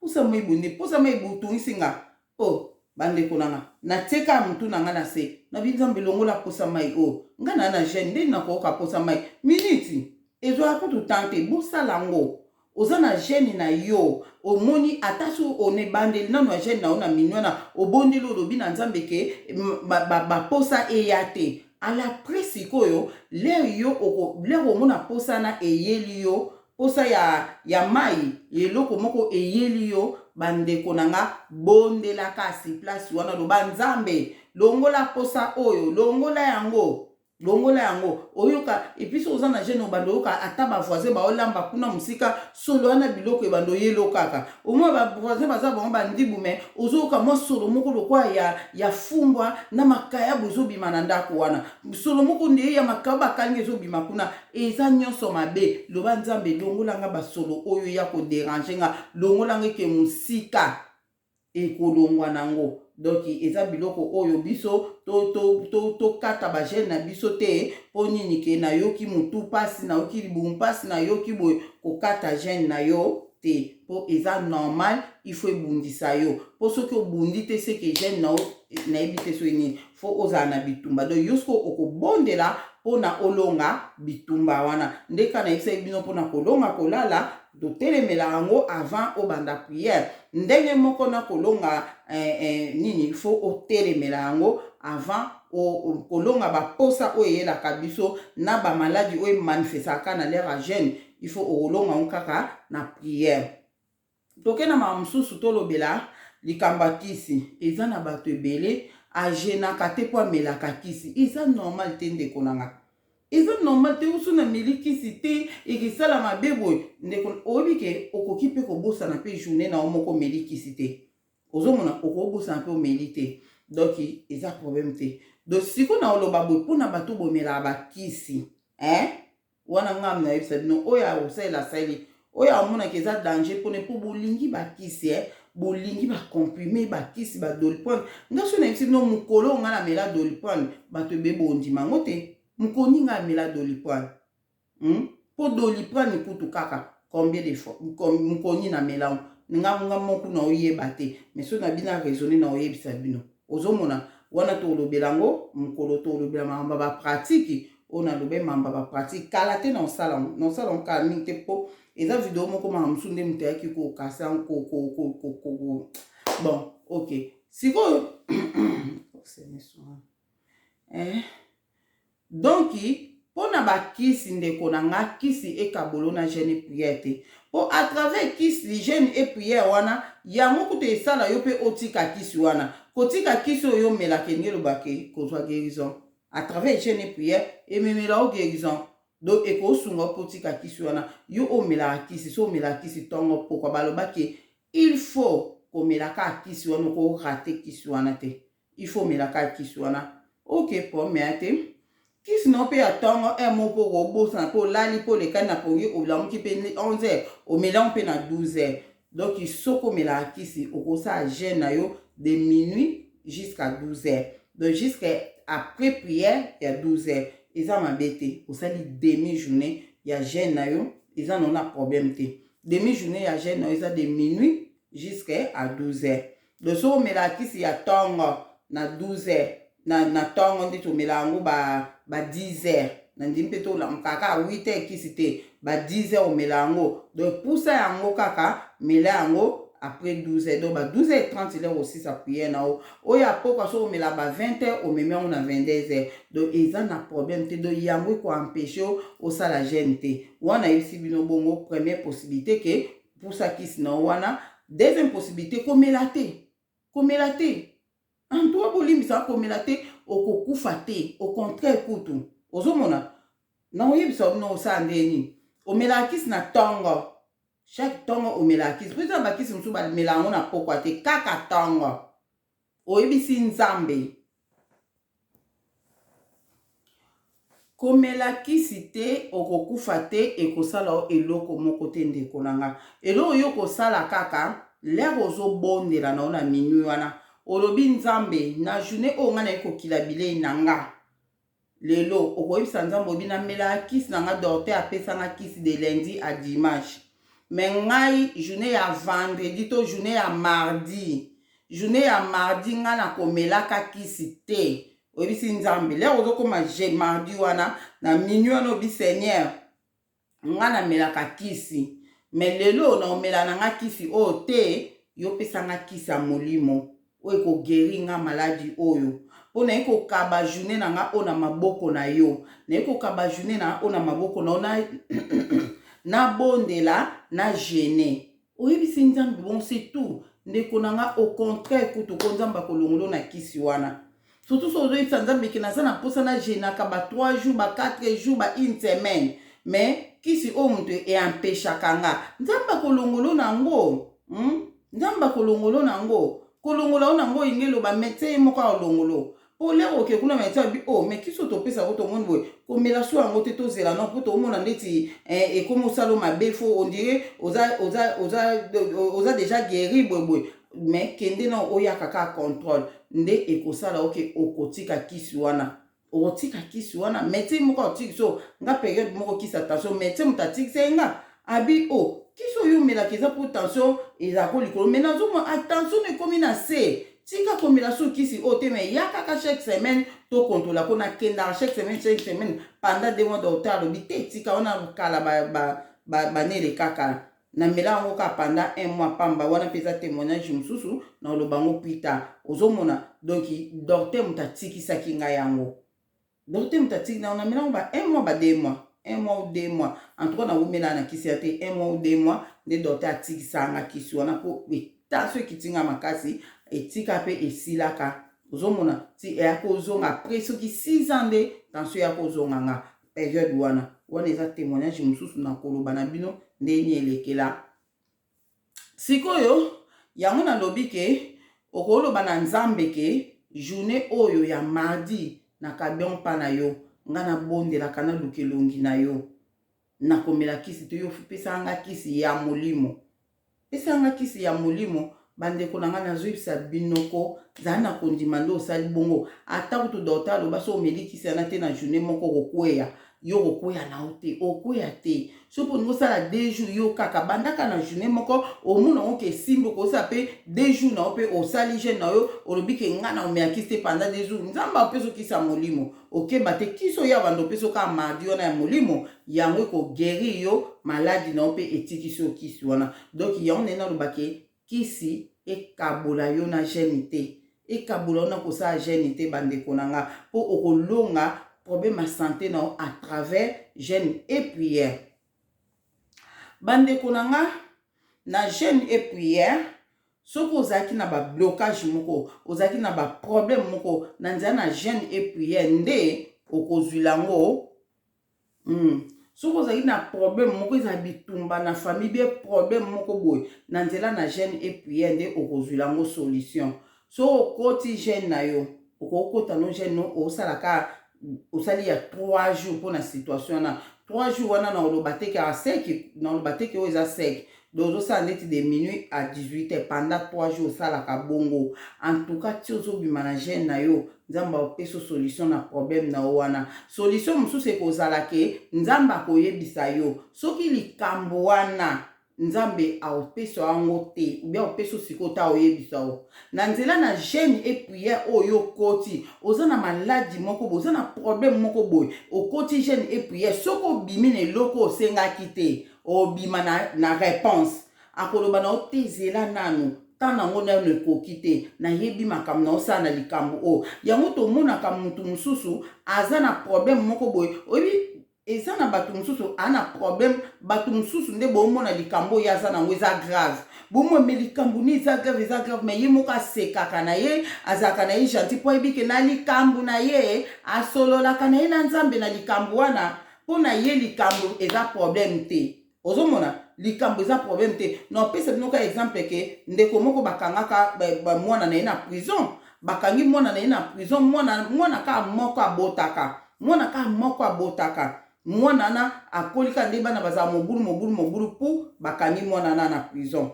posa mai bonde posa mai botungisi nga bandeko na nga natieka mutu na nga na se na binzambe longola posa mai nga na jeune ndeni nakoyoka posa mai miniti ezwaka kutu tante bosala ngo oza na jeune na yo omoni ata so one bandeli nano ya jeune na yo na minwi wana obondeli olobi na nzambe ke baposa eya te ala presi sikoyo lere yo lere omona posa na eyeli yo posa ya mai eloko moko eyeli yo bandeko na nga bondela kasi place wana loba nzambe longola posa oyo longola yango oyoka episo oza na jeune obando oyoka ata bavoisin baolamba kuna mosika solo wana biloko ebando yelo kaka omoi bavoisin baza bango bandibu me ozoyoka mwa solo moko lokwa ya fumbwa na makayabo ezobima na ndako wana solo moko nde ya makayabo bakalinga ezobima kuna eza nyonso mabe loba nzambe longolanga basolo oyo ya koderange nga longolanga eke mosika ekolongwa nango donc eza biloko oyo biso tokata bagene na biso te mpo nini ke nayoki mutu mpasi nayoki libumu mpasi nayoki boye kokata gene na yo te mpo eza normal ifo ebundisa yo mpo soki obundi te seke gene na yo nayebi te so nini fo ozala na bitumba donc yo soko okobondela mpona olonga bitumba wana ndeka nayebisaki bino mpona kolonga kolala totelemela yango avant obanda prière ndenge moko na kolonga nini fo otelemela yango avant kolonga baposa oyo eyelaka biso na bamaladi oyo emanifestaka na lere ya jeune il faut okolonga ngo kaka na prière tokenda makambo mosusu tolobela likambo ya kisi eza na bato ebele ajenaka te mpo amelaka kisi eza normal te ndeko na nga eza normal te oso na meli kisi te ekisala mabe boye ndeko oyebi ke okoki mpe kobosana mpe journée na yo moko omeli kisi te ozomona okobosana mpe omeli te donc eza problème te donc siko na oloba boye mpona bato bomelaka bakisi wana ngam nayebisa bino oyo akosalela sali oyo amonaka eza danger mpona mpo bolingi bakisi bolingi bacomprime bakisi badoliprane ngaso nayebisi bino mokolo nga namela doliprane bato ebe bondima ngo te mokoni nga amela doliprane mpo doliprane kutu kaka combien de fois mokoni namela nga moku na oyeba te mais so na bina raisonner na oyebisa bino ozomona wana to lobelango mukolo to lobela mamba ba pratique ona lobe mamba ba pratique kala te na sala kala mingi te po eza video moko ma msunde mutaki ko kasa ko bon ok siko donc pona ba kisi ndeko na nga kisi ekabolo na jeune prière te po à travers kisi jeune et prière wana yango kutu esala yo pe otika kisi wana kotika kisi oyo mela kenge lobake kozwa guérison à travers jeune et prière ememela o guérison donc ekosunga potika kisi wana yo omela kisi so omela kisi tongo pokwa balobake il faut komelaka kisi wana ko rate kisi wana te il faut melaka kisi wana ok po meate kisi no pe atongo mo po robosa na po lali po le kana po yo olamu ki pe 11h o melang pe na 12h donc il soko mela kisi okosa jeûne na yo de minuit jusqu'à 12h donc jusqu'à après prière il y a 12h eza mabete osali demi journée ya jeûne na yo eza nona problème te demi journée ya jeûne na yo eza de minuit jusqu'à 12h donc so mela kisi ya tongo na 12h na tongo ndi to mela yango ba 10h na ndimpe to la kaka 8h kisi te ba 10h o mela yango donc pour ça yango kaka mela yango après 12h donc ba 12h30 il est aussi sa prière na o ya poko so o mela ba 20h o meme on a 22h donc ils na problème te donc yango ko empêcher au ça la jeune te wana ici bino bongo première possibilité que pour ça kisi na wana deuxième possibilité ko mela te en toi bolimbisa komela te okokufa te au contraire kutu ozomona na oyebisa no osandeni omela kisi na tongo chaque tongo omela kisi peut être bakisi musu ba melango na pokwa te kaka tongo oyebisi nzambe komela kisi te okokufa te ekosala eloko moko te ndeko nanga eloko yo kosala kaka lero ozobondela na ona minui wana olobi nzambe na journée o nga na ekokila bilei na nga lelo okoyebisa nzambe obi na mela kisi na nga docteur apesanga kisi de lundi à dimanche mais ngai journée ya vendredi to journée ya mardi nga na komelaka kisi te oyebisi nzambe lero ozokoma mardi wana na minuit wana obi seigneur nga na melaka kisi mais lelo na omela na nga kisi oyo te yo pesanga kisi ya molimo oyo ko guéri nga maladie oyo po na eko kaba journée na nga ona maboko na yo na eko kaba journée na ona maboko na ona na bondela na gêner oyebisi nzambe bon c'est tout ndeko na nga au contraire kutu ko nzamba kolongolo na kisi wana surtout so oyebisa nzambe ke naza na posa na gênaka ba 3 jours ba 4 jours ba une semaine mais kisi o mutu e empêchaka nga nzamba kolongolo nango nzamba kolongolo nango kolongola nango ingelo ba médecin moko olongolo po lero ke kuna médecin bi o mais kiso to pesa ko to monde boy ko mela so yango te to zela non po to mona ndeti et comme salo mabe fo on dirait oza déjà guéri boy mais kende na oya kaka contrôle nde ekosala oke okotika kisi wana okotika kisi wana médecin moko otiki so nga période moko kisi attention médecin mutati senga abi o kiso yo mela keza pour tension eza ko likolo mais nazomo attention ne komi na se tika komela so kisi o te mais ya kaka chaque semaine to contrôler ko na kenda chaque semaine pendant 2 mois docteur lobi te tika ona kala ba nele kaka na mela ngo ka pendant 1 mois pamba wana pesa témoignage mususu na lobango pita ozomona donc docteur mutatiki sakinga yango docteur mutatiki na ona mela ngo ba 1 mois ba 2 mois 1 mois ou 2 mois en tout cas na wumela na kisi ate 1 mois ou 2 mois de docteur atikisanga kisi wana po tension kitinga makasi etika pe esilaka ozomona ti eyakozonga après soki 6 ans de tension yakozonga nga période wana eza témoignage mususu na koloba na bino ndeni elekela sikoyo yango na lobi ke okoloba na nzambe ke journée oyo ya mardi na kabion pa na yo nga na bondelaka na lukelongi na yo na komela kisi to yo pesanga kisi ya molimo pesanga kisi ya molimo bandeko na nga nazoyebisa binoko zala na kondima nde osali bongo ata kutu docteur aloba so omeli kisi yana te na journée moko kokweya yo okoya na ote okoya te sopo ngo sala 2 jours yo kaka bandaka na journée moko omuna oke simbo ko sa pe 2 jours na ope osali jeune na yo olobi ke ngana omeakiste pendant 2 jours nzamba opeso kisa molimo oke bate kiso ya bando peso ka mardi wana ya molimo yango ko guérir yo maladie na ope etiki so kisi wana donc yango nena lobake kisi ekabola yo na jeune te ekabola na ko sa jeune te bandeko nanga po okolonga problème à santé na à travers jeûne et prière. Bandeko nanga na jeûne et prière soko ozaki na ba blocage moko ozaki na ba problème moko na nzela na jeûne et prière nde okozwilango soko ozaki na problème moko eza bitumba na famille bien problème moko boye na nzela na jeûne et prière nde okozwilango solution so okoti jeûne na yo okokota no jeûne no osalaka osali ya 3 jours pour la situation na 3 jours wana na olobate ka sec na olobate ke oza sec dozo sa neti de minuit à 18h pendant 3 jours sala ka bongo en tout cas ti ozo bima na jeune na yo nzamba opeso solution na problème na wana solution mususu ekozala ke nzamba koyebisa yo soki likambo wana nzambe aopeso yango te ou bien opeso sikota oyebisa o na nzela na jeûne et prière oyo koti oza na maladie moko boye oza na problème moko boye okoti jeûne et prière soko obimi na eloko osengaki te obima na réponse akoloba na otezela nanu tant nango nano ekoki te nayebi makambo na osala na likambo o yango tomonaka mutu mosusu aza na problème moko boye oyebi eza na bato mosusu ana problème bato mosusu nde bomona likambo oyo aza nango eza grave bomome likambo ni eza grave mais ye moko asekaka na ye azalaka na ye gentil po ayebi ke na likambo na ye asololaka na ye na nzambe na likambo wana mpo na ye likambo eza problème te ozomona likambo eza problème te na opesa bino ka exemple ke ndeko moko bakangaka mwana na ye na prison bakangi mwana na ye na prison mwana ka moko abotaka mwana na akolika nde bana baza mobulu pou bakangi mwana na prison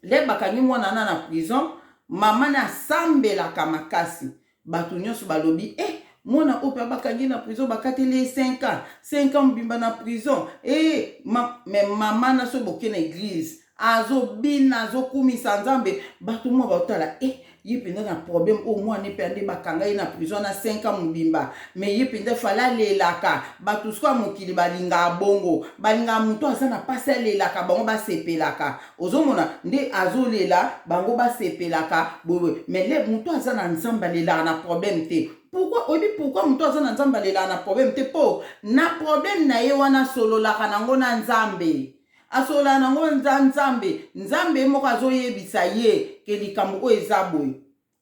le bakangi mwana na prison mama na sambelaka makasi bato nyonso balobi mwana ope bakangi na prison bakateli 5 ans mbimba na prison mais mama na so boke na église azobina azokumisa nzambe bato mwa baotala ye penda na problème au mwana pe ande bakanga ye na prison na 5 ans mbimba mais ye penda fala lelaka bato siko mokili balinga bongo balinga muto aza na pasa lelaka bango basepelaka ozomona nde azolela bango basepelaka boye mais le muto aza na nzamba lelaka na problème te pourquoi muto aza na nzamba lelaka na problème te po na problème na ye wana sololaka nango na nzambe asola nango nzambe moko azoyebisa ye ke likambo oyo eza boye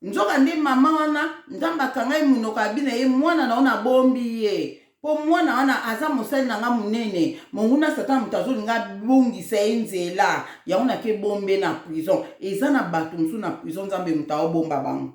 nzoka nde mama wana nzambe akangai munoko abina ye mwana na ona bombi ye po mwana wana aza mosali nanga munene monguna satana mutu azolinga bongisa ye nzela yango nake bombe na prison eza na bato mosusu na prison nzambe mutu aobomba bango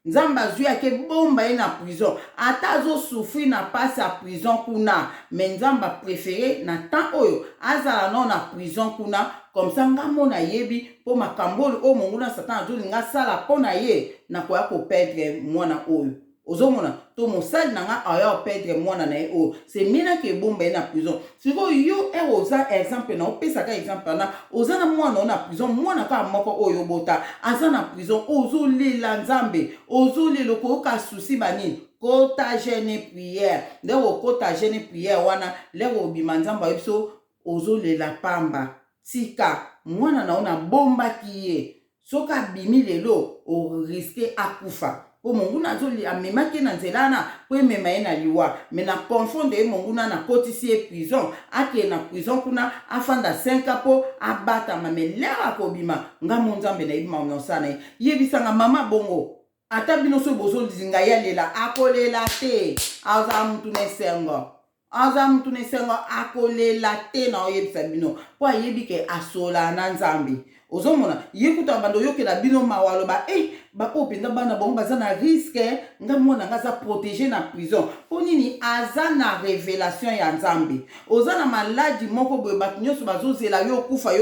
nzambe azwi ake bomba ye na prison ata azosufri na pasi ya prison kuna me nzambe préféré na temps oyo azala no na prison kuna comme ça ngamo na yebi po makambo oyo monguna satana azolinga sala mpo na ye na koya koperdre mwana oyo ozomona to mosali nanga aya operdre mwana na ye oyo se mina ke bomba ye na prison siko yo oza exemple na opesaka exemple na oza na mwana na prison mwana ka moko oyo bota aza na prison ozolela nzambe ozolela koyoka susi banini kota jeûne prière ndeko kota jeûne prière wana leko obima nzambe biso ozolela pamba tika mwana na ona bombaki ye soka bimi lelo o risque akufa po monguna azoli amemaki na nzela na po emema ye na liwa me na confondre ye monguna na kotisi ye prison ake na prison kuna afanda 5 ans po abatama me lera kobima ngamo nzambe na yebima nosala na ye yebisanga mama bongo ata bino so bozolinga ya lela akolela te aza mutu na esengo akolela te na oyebisa bino po ayebi ke asola na nzambe ozomona ye kuta bando yokela bino mawaloba bako penda bana bango baza na risque nga mwana nga za protégé na prison po nini aza na révélation ya nzambe oza na maladie moko boye bato nyonso bazozela yo kufa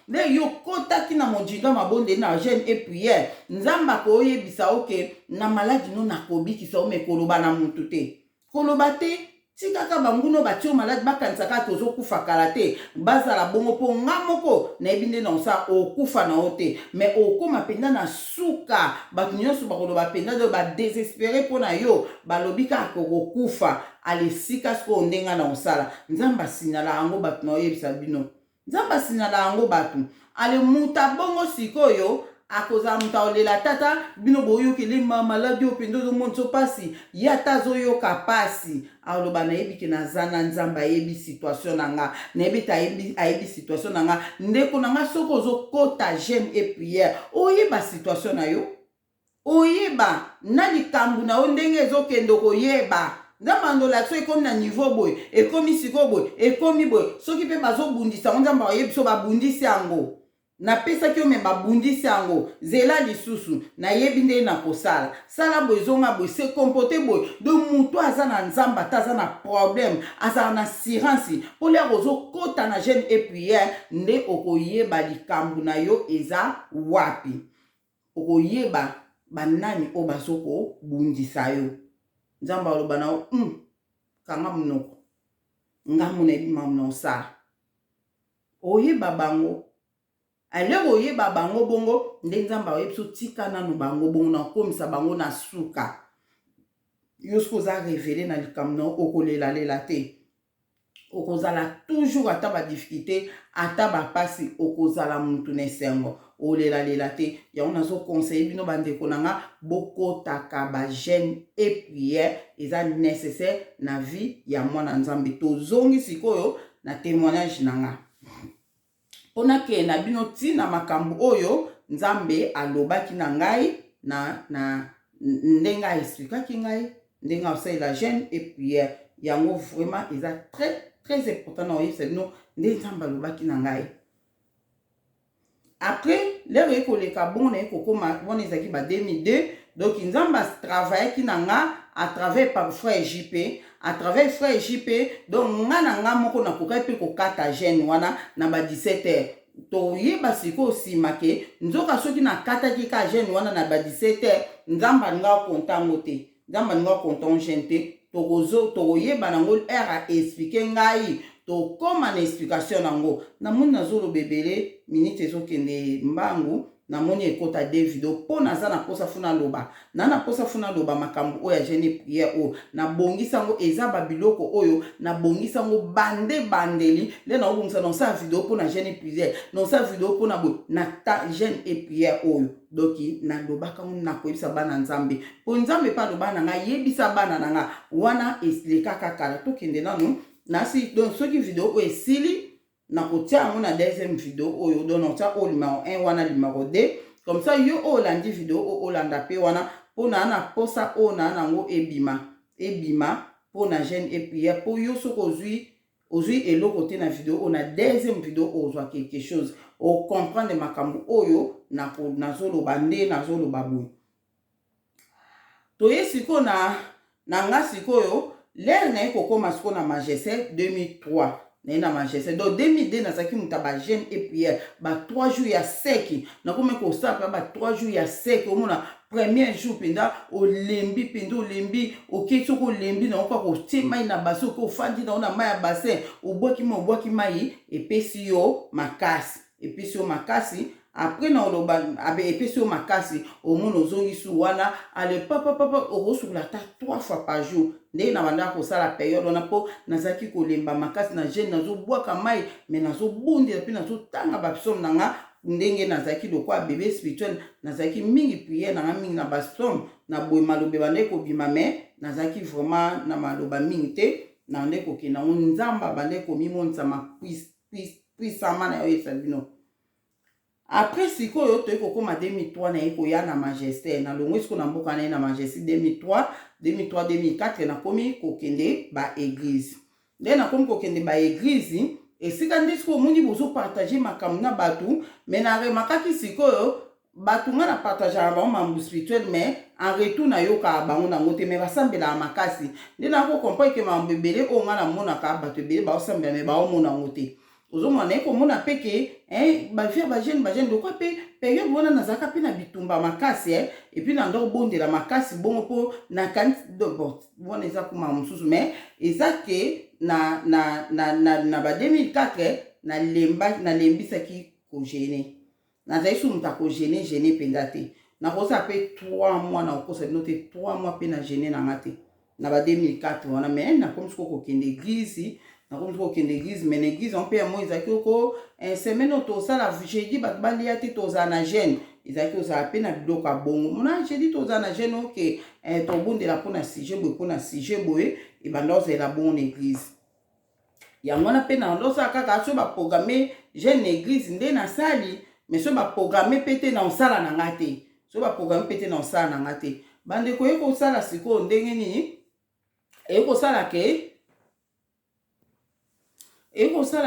le yo kotaki na monjinga mabonde na jeûne et prière nzambe akoyebisa oke na maladie no nakobikisa ome koloba na mutu te koloba te tikaka banguno batio malade bakanisaka tozokufa kala te bazala bongo mpo nga moko nayebi nde na osala okufa na yo te me okóma mpenza na suka bato nyonso bakoloba mpenza oyo badésespéré mpo na yo balobi kaka kokokufa alesika sikoyo ndenga na osala nzambe asinala yango bato na oyebisa bino nzambe asinala yango bato ale muta bongo sikoyo akozala muta olela tata bino boyokele maladi oyo mpenza ozomona so pasi ye ata azoyoka pasi aloba nayebi ke naza na nzambe ayebi situation na nga nayebi te ayebi situation na nga ndeko na nga soki ozokota jeune et prière oyeba situation na yo oyeba na likambo na yo ndenge ezokende koyeba nzambe andolakso ekomi na niveau boye ekomi sikoyo boye ekomi boye soki mpe bazobundisa ngo nzambe ayebi so babundisi yango napesaki yo me babundisi yango zela lisusu nayebi nde na kosala sala boye zonga boye se kompote boye do mutu aza na nzambe ata aza na problème azala na assurance mpo lia kozokota na jeune et prière nde okoyeba likambo na yo eza wapi okoyeba banani oyo bazokobundisa yo nzambe aloba na yo kanga monoko ngambo nayebi mamu na osala oyeba bango alero oyeba bango bongo nde nzambe ayebi so tika nanu bango bongo na komisa bango na suka yo soki oza révélé na likambo na okolelalela te okozala toujours ata badifficulté ata bapasi okozala mutu na esengo olelalela te yango nazoconseille bino bandeko na nga bokotaka bajeune et prière eza nécessaire na vie ya mwana nzambe tozongi sikoyo na témoignage na nga mpona ke na bino ntina makambo oyo nzambe alobaki na ngai na ndenge aexplikaki ngai ndenge asalela jeune et prière yango vraiment eza très important na oyebisa bino nde nzambe alobaki na ngai après lero ekoleka bongo na ekokoma wana ezalaki ba 2002 donc nzambe atravaillaki na nga à travers par frère JP à travers frère JP donc nga na nga moko nakokaki mpe kokata jeune wana na ba 17h toyeba sikoyo nsima ke nzoka soki nakataki ka jeune wana na ba 17h nzambe alinga kontango te nzambe alinga kontango jeune te tokoyeba nango ere aexplike ngai tokóma na explication nango namoni nazoloba ebele minute ezokende mbangu namoni ekota de video mpo naza na posa funa loba na posa funa loba makambo oyo ya jeune prière oyo nabongisa yango eza babiloko oyo nabongisa yango bandeli le naobongisa na osala video mpo na jeune prière na osala video mpo na boye na ta jeune et prière oyo doki nalobaka ngo nakoyebisa bana nzambe mpo nzambe mpe aloba na ngai yebisa bana na nga wana elekaka kala tokende nanu nasi donc soki video oyo esili nakotia yango na deuxième vidéo oyo donc nakotia oyo numéro 1 wana numéro 2 comme ça yo oyo olandi video oyo olanda mpe wana mpo na na posa oyo na nango ebima mpo na jeune et prière mpo yo soki ozwi eloko te na video oyo na deuxième video oyo ozwa quelque chose ocomprendre makambo oyo nazoloba nde nazoloba boye toye sikoyo na nga sikoyo lere naye kokóma sikoyo na Majesté 2003 naye na Majesté donc 2002 nazalaki muta ba jeune et prière ba 3 jours ya seki nakomi kosala mpe ba 3 jours ya seki omona premier jour mpenza olembi mpenza olembi okei soki olembi nango kaka otie mai na base oke ofandi nango na mai ya bassin obwaki mai epesi yo makasi après na oloba epesi yo makasi omona ozongisi wana ale papa okosukola ata 3 fois par jour ndenge na bandaka kosala période wana mpo nazalaki kolemba makasi na jeune nazobwaka mai me nazobundela mpe nazotanga bapsaume na nga ndenge nazalaki lokwa bebe spirituel nazalaki mingi prière na nga mingi na bapsaume na boye maloba bandeki kobima me nazalaki vraiment na maloba mingi te na ndeki kokenda ngo nzambe bandeki komimonisa puissamment na yo yebisa bino après sikoyo toyei kokóma 2003 naye koya na Majesté nalongwe sikoyo na mboka naye na Majesté 2003-2004 nakomi kokende baeglise nde nakomi kokende baeglise esika nde sikoyo omoni bozopartage makambo na bato me naremakaki sikoyo bato nga na partageaka bango mambo spirituel me en retour nayokaka bango nango te me basambelaka makasi nde nakokomprendre ke mambo ebele oyo nga namonaka bato ebele baosambela me baomona yango te ozomona eko mona peke bavia bagene lokwa pe période wana nazalaka pe na bitumba makasi et puis na ndoko bondela makasi bongo po na kanti bon wana eza kuma mosusu mais eza ke na ba 2004 nalembisaki kogene nazali su mutu akogene mpenza te nakosa pe 3 mois na kokosa bino te 3 mois pe na gene nanga te na ba 2004 wana mais nakomi siko kokende église mais l'église on peut moi ezaki oko semaine oyo tosala jeudi bato balia te tozala na jeune ezalaki ozala pe na biloko ya bongo mona jeudi tozala na jeune oke tobondela mpona sujet boye ebanda ozala bongo na église yango wana mpe na losala kaka so baprogramme jeune na église nde nasali mais so baprogramme pe te na osala na nga te bandeko ye kosala sikoyo ndenge nini ekosala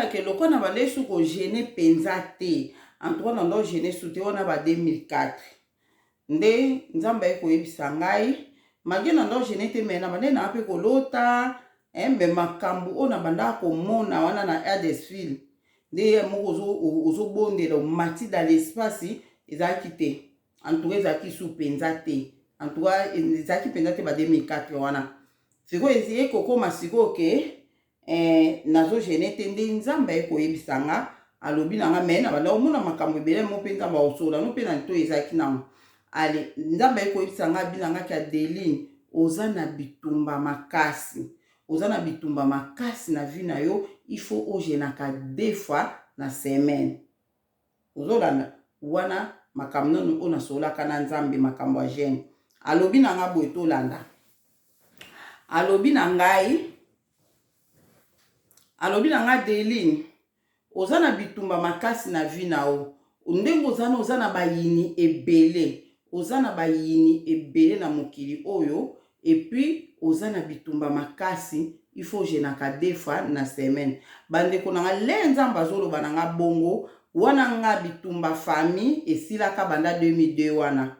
ke lokwa na balesu kogene mpenza te antoine na ndo gene su te wana ba 2004 nde nzambe ayekoyebisa ngai mage na ndo gene te me na bande na mpe kolota me makambo oyo na bandaka komona wana na Huddersfield nde moko ozobondela omati dans l'espace ezalaki te antoine ezalaki su mpenza te antoine ezalaki mpenza te ba 2004 wana sikoyo eziye kokoma sikoyo ke nazo gene te nde nzambe ayekoyebisa nga alobi na nga me na banda omona makambo ebele mo mpe nzambe aosola no mpe na lito ezalaki nango ale nzambe ayekoyebisa nga bilangaki ya Deline oza na bitumba makasi na vie na yo il faut ogenaka 2 fois na semaine ozolanda wana makambo nano oyo nasolaka na nzambe makambo ya gene alobi na nga boye tolanda alobi na nga Deline oza na bitumba makasi na vie na yo ndenge oza na bayini ebele na mokili oyo epuis oza na bitumba makasi il faut jenaka 2 fois na semaine bandeko na nga le nzambe azoloba na nga bongo wana nga bitumba famille esilaka banda 2002 wana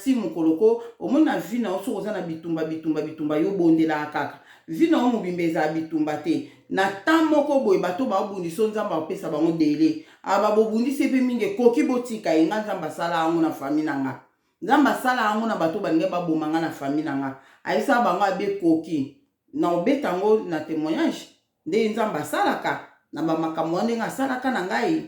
ti mokoloko omona vi na oso oza na bitumba yo bondelaka kaka vi na o mobimba ezala bitumba te na temps moko boye bato babundisa nzambe apesa bango dele babobundisi epe mingi ekoki botika ye nga nzambe asala yango na famille na nga nzambe asala yango na bato balingi baboma nga na famille na nga ayisa bango abekoki na obeta yango na témoignage nde nzambe asalaka na bamakambo ndenge asalaka na ngai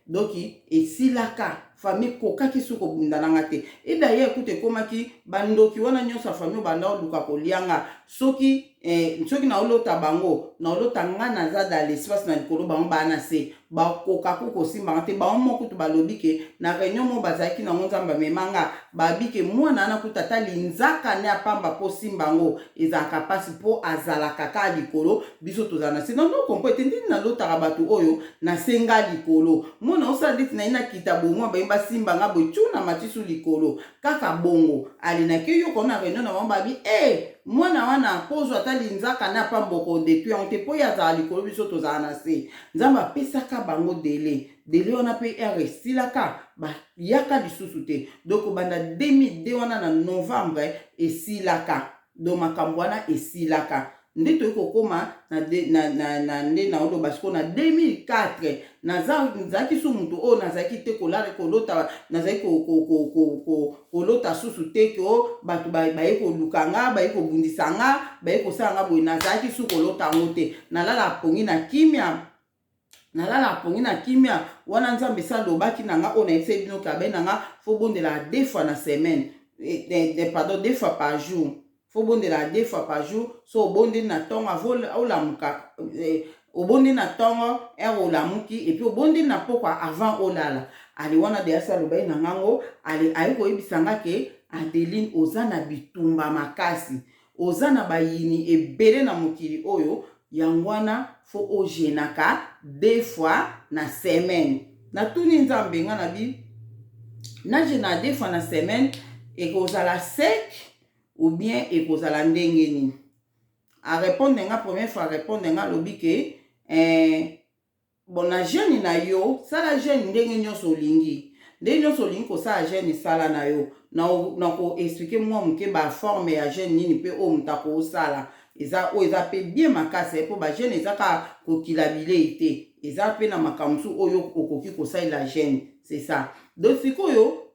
doki esilaka famille kokaki suko bunda nanga te edaye ekute komaki bandoki wana nyonso famille banda oluka kolianga soki na olota bango na olota nga naza dans l'espace na likolo bango bana se bakoka kosimba te bango moko to balobi ke na réunion mo bazaki na nzamba memanga babike mwana na kutata linzaka ne apamba po simbango ezaka pasi po azala kaka likolo biso tozana se non comprendre ndini na lota bato oyo na senga likolo mona osala dit na ina kitabo mo ba simbanga bochuna matisu likolo kaka bongo alinaki yo kona réunion na babi mwana wana pozo atali nzaka na pamboko detu on te po ya za likolo biso tozana se nzamba pesaka bango dele wana pe silaka ba yaka lisusu te donc banda 2002 wana na novembre esilaka do makambo wana esilaka nde to kokoma na olo basiko na 2004 nazaki su mutu o nazaki te kolare kolota nazaki kolota susu te ko batu baye kolukanga baye kobundisanga baye kosanga boye nazaki su kolota ngo te nalala pongi na kimia wana nzambe salobaki nanga ona ese bino kabe nanga fo bondela 2 fois na semaine pardon 2 fois par jour faut bondela 2 fois par jour so obondi na tongo olamuka obondi na tongo olamuki et puis obondi na pokwa avant olala ali wana de asa lobai na ngango ali ayiko yebisanga ke Adeline oza na bitumba makasi oza na bayini ebele na mokili oyo yangwana fo ojenaka 2 fois na semaine na tuni nzambe nga na bi na jena 2 fois na semaine ekozala sec ou bien ekozala ndenge nini a répondre nga première fois répondre nga lobi ke bon na jeune na yo sala jeune ndenge nyonso olingi ko sala jeune sala na yo na ko expliquer moi muke ba forme ya jeune nini pe o mutako osala eza o eza pe bien makasi po ba jeune eza ka kokilabile ite eza pe na makamsu oyo okoki kosalela jeune c'est ça donc sikoyo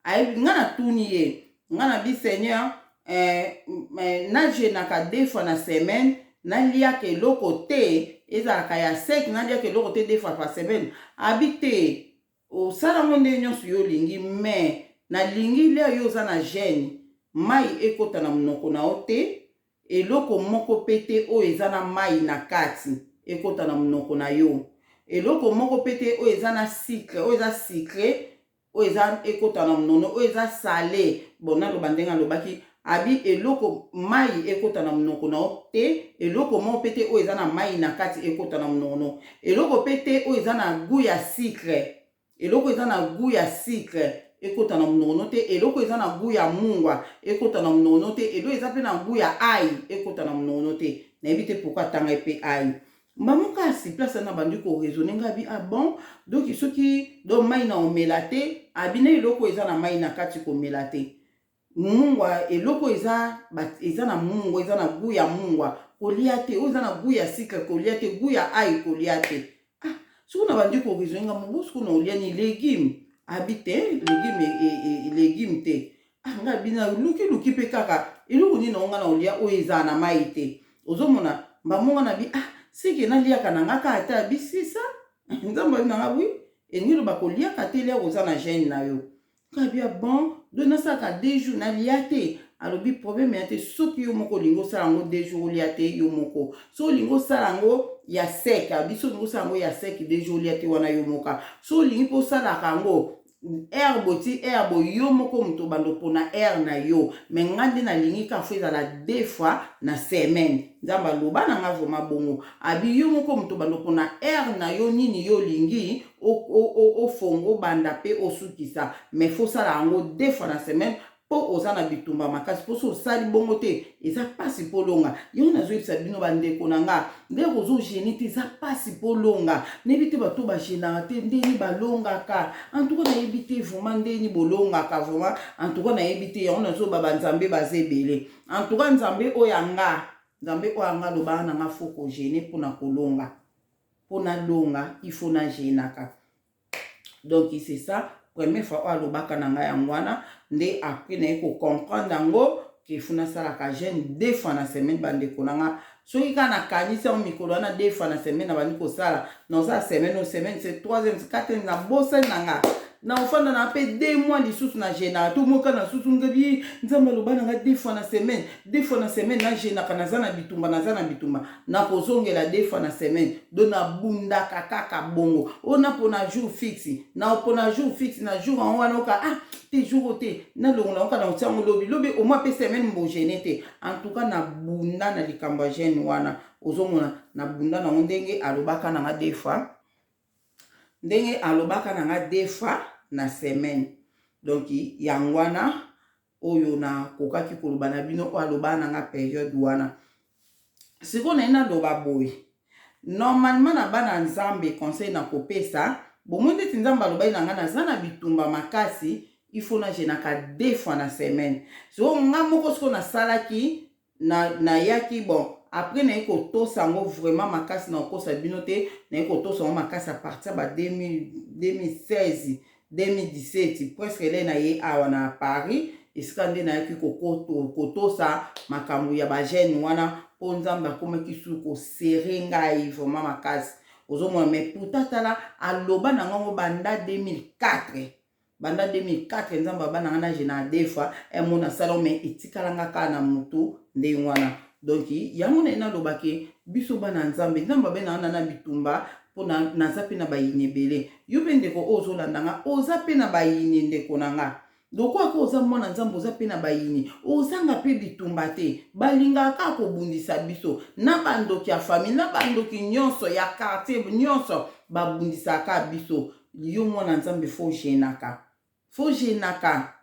ayebi nga na tuni ye nga na bi Seigneur najenaka 2 fois na semaine naliaka eloko te ezalaka ya sec naliaka eloko te 2 fois par semaine abi te osala ngo nde nyonso yo olingi mais nalingi lea yo oza na gene mai ekota na monoko na yo te eloko moko pe te oyo eza na mai na kati ekota na monoko na yo eloko moko pe te oyo eza na sucre oyo eza sucre oyo eza ekota na monono oyo eza salé bon naloba ndenge alobaki abi eloko mai ekota na monoko na yo te eloko moko pe te oyo eza na mai na kati ekota na monono eloko pe te oyo eza na goût ya sucre eloko eza na goût ya sucre ekota na monono te eloko eza na goût ya mungwa ekota na monono te eloko eza pe na goût ya ai ekota na monono te nayebi te pourquoi tanga pe ai mbamokasi place na bandi ko raisonner ngabi ah bon donc soki do mai na omela te abina eloko eza na mai na kati ko mela te mungwa eloko eza na mungwa eza na goût ya mungwa kolia te oyo eza na goût ya sucre kolia te goût ya ai kolia te ah soki na bandi ko raisonner nga mobo soki na olia ni légume abi te légume te ah nga bina luki pe kaka eloko nini na nga na olia oyo eza na mai te ozomona mbamonga na bi ah siki naliaka na nga ka ata bisisa nzambe na nga wi engiro bakoliaka te lea oza na gene na yo kabia bon do nasaka 2 jours nalia te alobi problème ya te soki yo moko olingi osala yango 2 jours olia te yo moko so olingi osala yango ya sec abi so olingi osala yango ya sec 2 jours olia te wana yo moka so olingi mpo osalaka yango herbe ti herbe yo moko moto bando mpona aire na yo me nga nde nalingi kafo ezala 2 fois na semaine nzambe aloba na nga vraimen bongo abi yo moko moto bando mpona aire na yo nini yo olingi ofongo banda pe osukisa me fosala yango 2 fois na semaine po oza na bitumba makasi po so osali bongo te eza pasi po longa yo nazoyebisa bino bandeko na nga nde kozogeni te eza pasi po longa neyebi te bato bagenaka te ndeni balongaka antuka nayebi te vraimen ndeni bolongaka vraimen antuka nayebi te yango nazoba banzambe baza ebele antuka nzambe oyo anga lobaka na nga fo kogene mpona kolonga mpona longa ifo na genaka donc c'est ça première fois oyo alobaka na ngai yango wana nde après naye kocomprendre yango ke funa salaka jeune 2 fois na semaine bandeko na nga soki kaka nakanisi yango mikolo wana 2 fois na semaine na bandi kosala naoza semaine o semaine c'est 3e c'est 4e na bosani na nga na ofanda na pe 2 mois lisusu na genaka to moka na susu ngebi nzambe aloba na nga 2 fois na semaine 2 fois na semaine na genaka naza na bitumba na kozongela 2 fois na semaine do na bundaka kaka bongo o na pona jour fixe na pona jour fixe na jour en wana oka ah te jour te na longola oka na otiango lobi au moins pe semaine mbo gene te en tout cas na bunda na likambo jeune wana ozomona na bunda na ndenge alobaka na nga 2 fois ndenge alobaka na nga 2 fois na semaine donc yangwana oyo na kokaki koloba na bino o aloba na nga période wana siko na ina loba boy normalement na bana nzambe conseil na kopesa bomoi ndeti nzambe alobai na nga naza na bitumba makasi il faut na jenaka 2 fois na semaine so nga moko siko nasalaki na yaki bon après na eko tosango vraiment makasi na okosa bino te na eko tosango makasi à partir ba 2016 2017 presque ele na ye awa na Paris esika nde na yaki kotosa makambo ya ba jeune wana po nzambe akomaki su kosere ngai vraiment makasi ozomona mais pourtant tala aloba na ngango banda 2004 nzambe abana nga na jena 2 fois emona salon mais etikalanga kaka na mutu nde wana donc yango na ina lobake biso bana nzambe bena na bitumba pona naza pe na bayini ebele yo pe ndeko ozolanda nga oza pe na bayini ndeko na nga donc kwa oza mwana nzambe oza pe na bayini ozanga pe bitumba te balinga ka kobundisa biso na bandoki ya famille na bandoki nyonso ya quartier nyonso babundisa ka biso yo mwana nzambe fo jenaka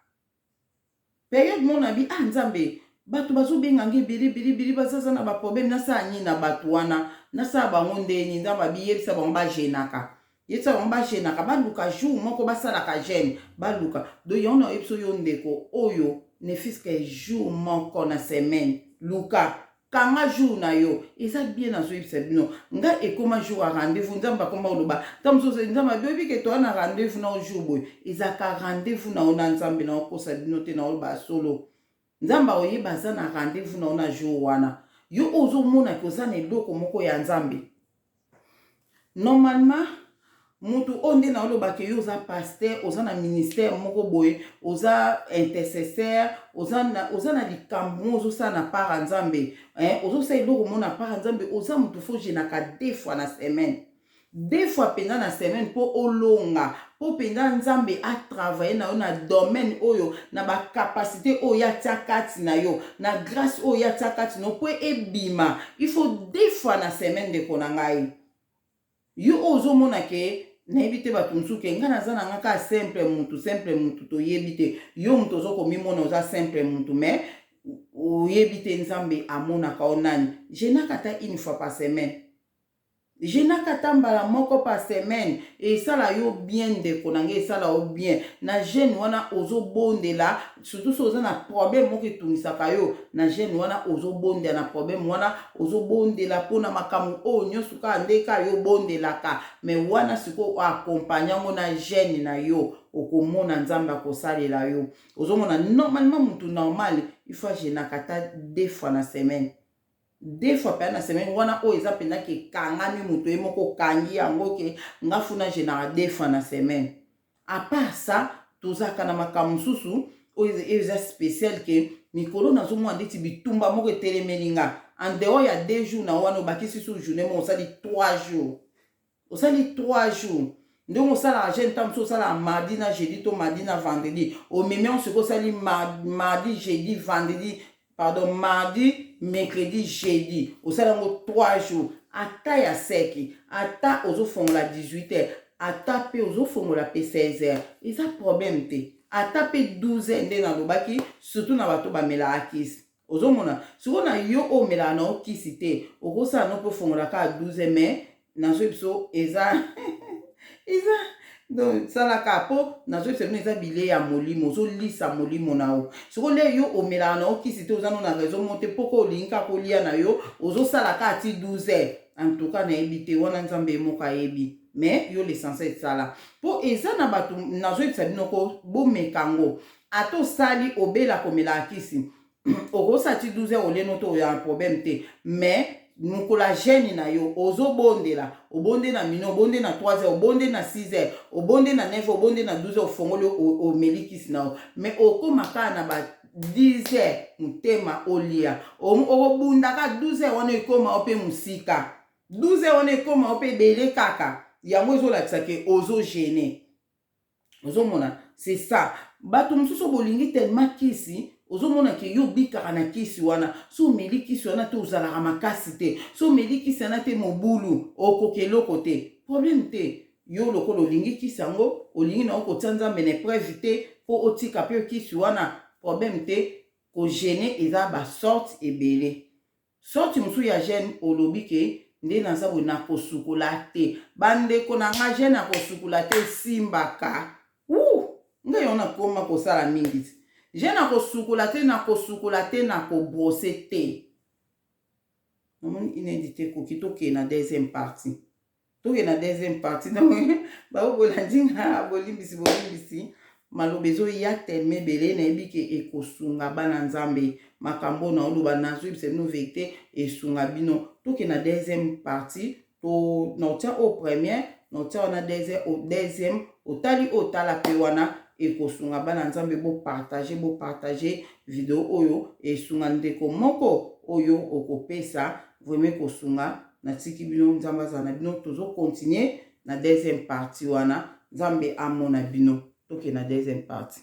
période mona bi nzambe bato bazobenga nge bili bazaza na ba problème nasa nyi na bato wana nasa bango ndeni nzamba biyebisa bango bajenaka yetsa bango bajenaka baluka jour moko basalaka jeune baluka do yona oyebisa yo ndeko oyo ne fiske jour moko na semaine luka kanga jour na yo eza bien na zoyebisa bino nga ekoma jour a rendez-vous nzambe akoma oloba tamosusu nzambe abebi ke toa na rendez-vous na jour boye ezaka rendez-vous na yo na nzambe na okosa bino te na oloba solo nzambe oyeba aza na rendez-vous na yo na jour wana yo ozomona ke oza na eloko moko ya nzambe normalement mutu onde na olobake yo oza pasteur oza na ministère moko boye oza intercesseur oza na likambo ozosala na part nzambe ozosala eloko mo na part nzambe oza mutu fo jenaka 2 fois na semaine 2 fois penza na semaine po olonga po penza nzambe a travailler na yo na domaine oyo na ba capacité oyo atia kati na yo na grâce oyo atia kati no po ebima il faut 2 fois na semaine de konangai yo ozomona ke nayebi te bato mosusu ke nga naza na nga ka simple mutu toyebi te yo mutu ozokomimona oza simple mutu mais oyebi te nzambe amonaka o nani jenaka ata 1 fois par semaine jenaka ata mbala moko par semaine esala yo bien ndeko na nga esala yo bien na jeune wana ozobondela surtout so oza na problème moko etungisaka yo na jeune wana ozobondela na problème wana ozobondela mpona makambo oyo nyonso kaka ndeka yo bondelaka mais wana sikoyo akompagne yango na jeune na yo okomona nzambe akosalela yo ozomona normalement mutu normal il faut jenaka ata 2 fois na semaine 2 fois par na semaine wana oyo eza pena ke kangami mutu moko kangi yango ke nga funa jenaka 2 fois na semaine à part ça tozaka na makambo mosusu oyo eza spécial ke mikolo nazomona ndeti bitumba moko etelemeli nga en dehors ya 2 jours na wana obakisi su journée moko osali 3 jours osali 3 jours ndenge osalaka jeune ntango mosusu osalaka mardi na jeudi to mardi na vendredi omemi onsiko osali mardi jeudi vendredi pardon mardi mercredi jeudi osala yango 3 jours ata ya seki ata ozofongola 18h ata pe ozofongola pe 16h eza problème te ata pe 12h nde nalobaki surtout na bato bamelaka kisi ozomona sikoyo na yo omelaka na okisi te okosala no mpe ofongola kaka 12h mais nazoyebi biso eza donc salaka po nazoyebisa bino eza bile ya molimo ozolisa molimo na yo sikoyo le yo omelaka na okisi te oza no na raison mo te poko olingi kaka kolia na yo ozosalaka ati 12h en tout cas nayebi te wana nzambe moko ayebi mais yo l'essentiel esala po eza na bato nazoyebisa bino ko bomekango ata osali obela komelaka kisi okosala ti 12h oleno to oya problème te mais mukola jeune na yo ozobondela obonde na mino obonde na 3h obonde na 6h obonde na 9h obonde na 12h ofongoli omelikisi na yo mais okomaka na ba 10h mutema olia okobundaka 12h wana ekoma ope musika 12h wana ekoma ope bele kaka yango ezolakisa ke ozogene ozomona c'est ça bato mosusu bolingi tellement kisi ozomona ke yo bikaka na kisi wana so omeli kisi wana te ozalaka makasi te so omeli kisi wana te mobulu okoki eloko te problème te yo lokola olingi kisi yango olingi na okotia nzambe na épreuve te mpo otika mpe kisi wana problème te kogene eza basorte ebele sorti mosusu ya gene olobi ke nde naza boye nakosukola te bandeko na nga gene nakosukola te esimbaka ngai yo nakoma kosala mingi te je nakosukola te nakobrose te namoni inédité koki tokee na deuxième partie baobolandi nga bolimbisi maloba ezoya telema ebele nayebi ke ekosunga bana nzambe makambo na oloba nazoyebisa bino vérité esunga bino tokee na deuxième partie to naotia au première naotia wana deuxième otali otala pe wana ekosunga bana nzambe bopartage video oyo esunga ndeko moko oyo okopesa vraiment kosunga natiki bino nzambe azala na bino tozokontinue na deuxième partie wana nzambe amona bino toke na deuxième partie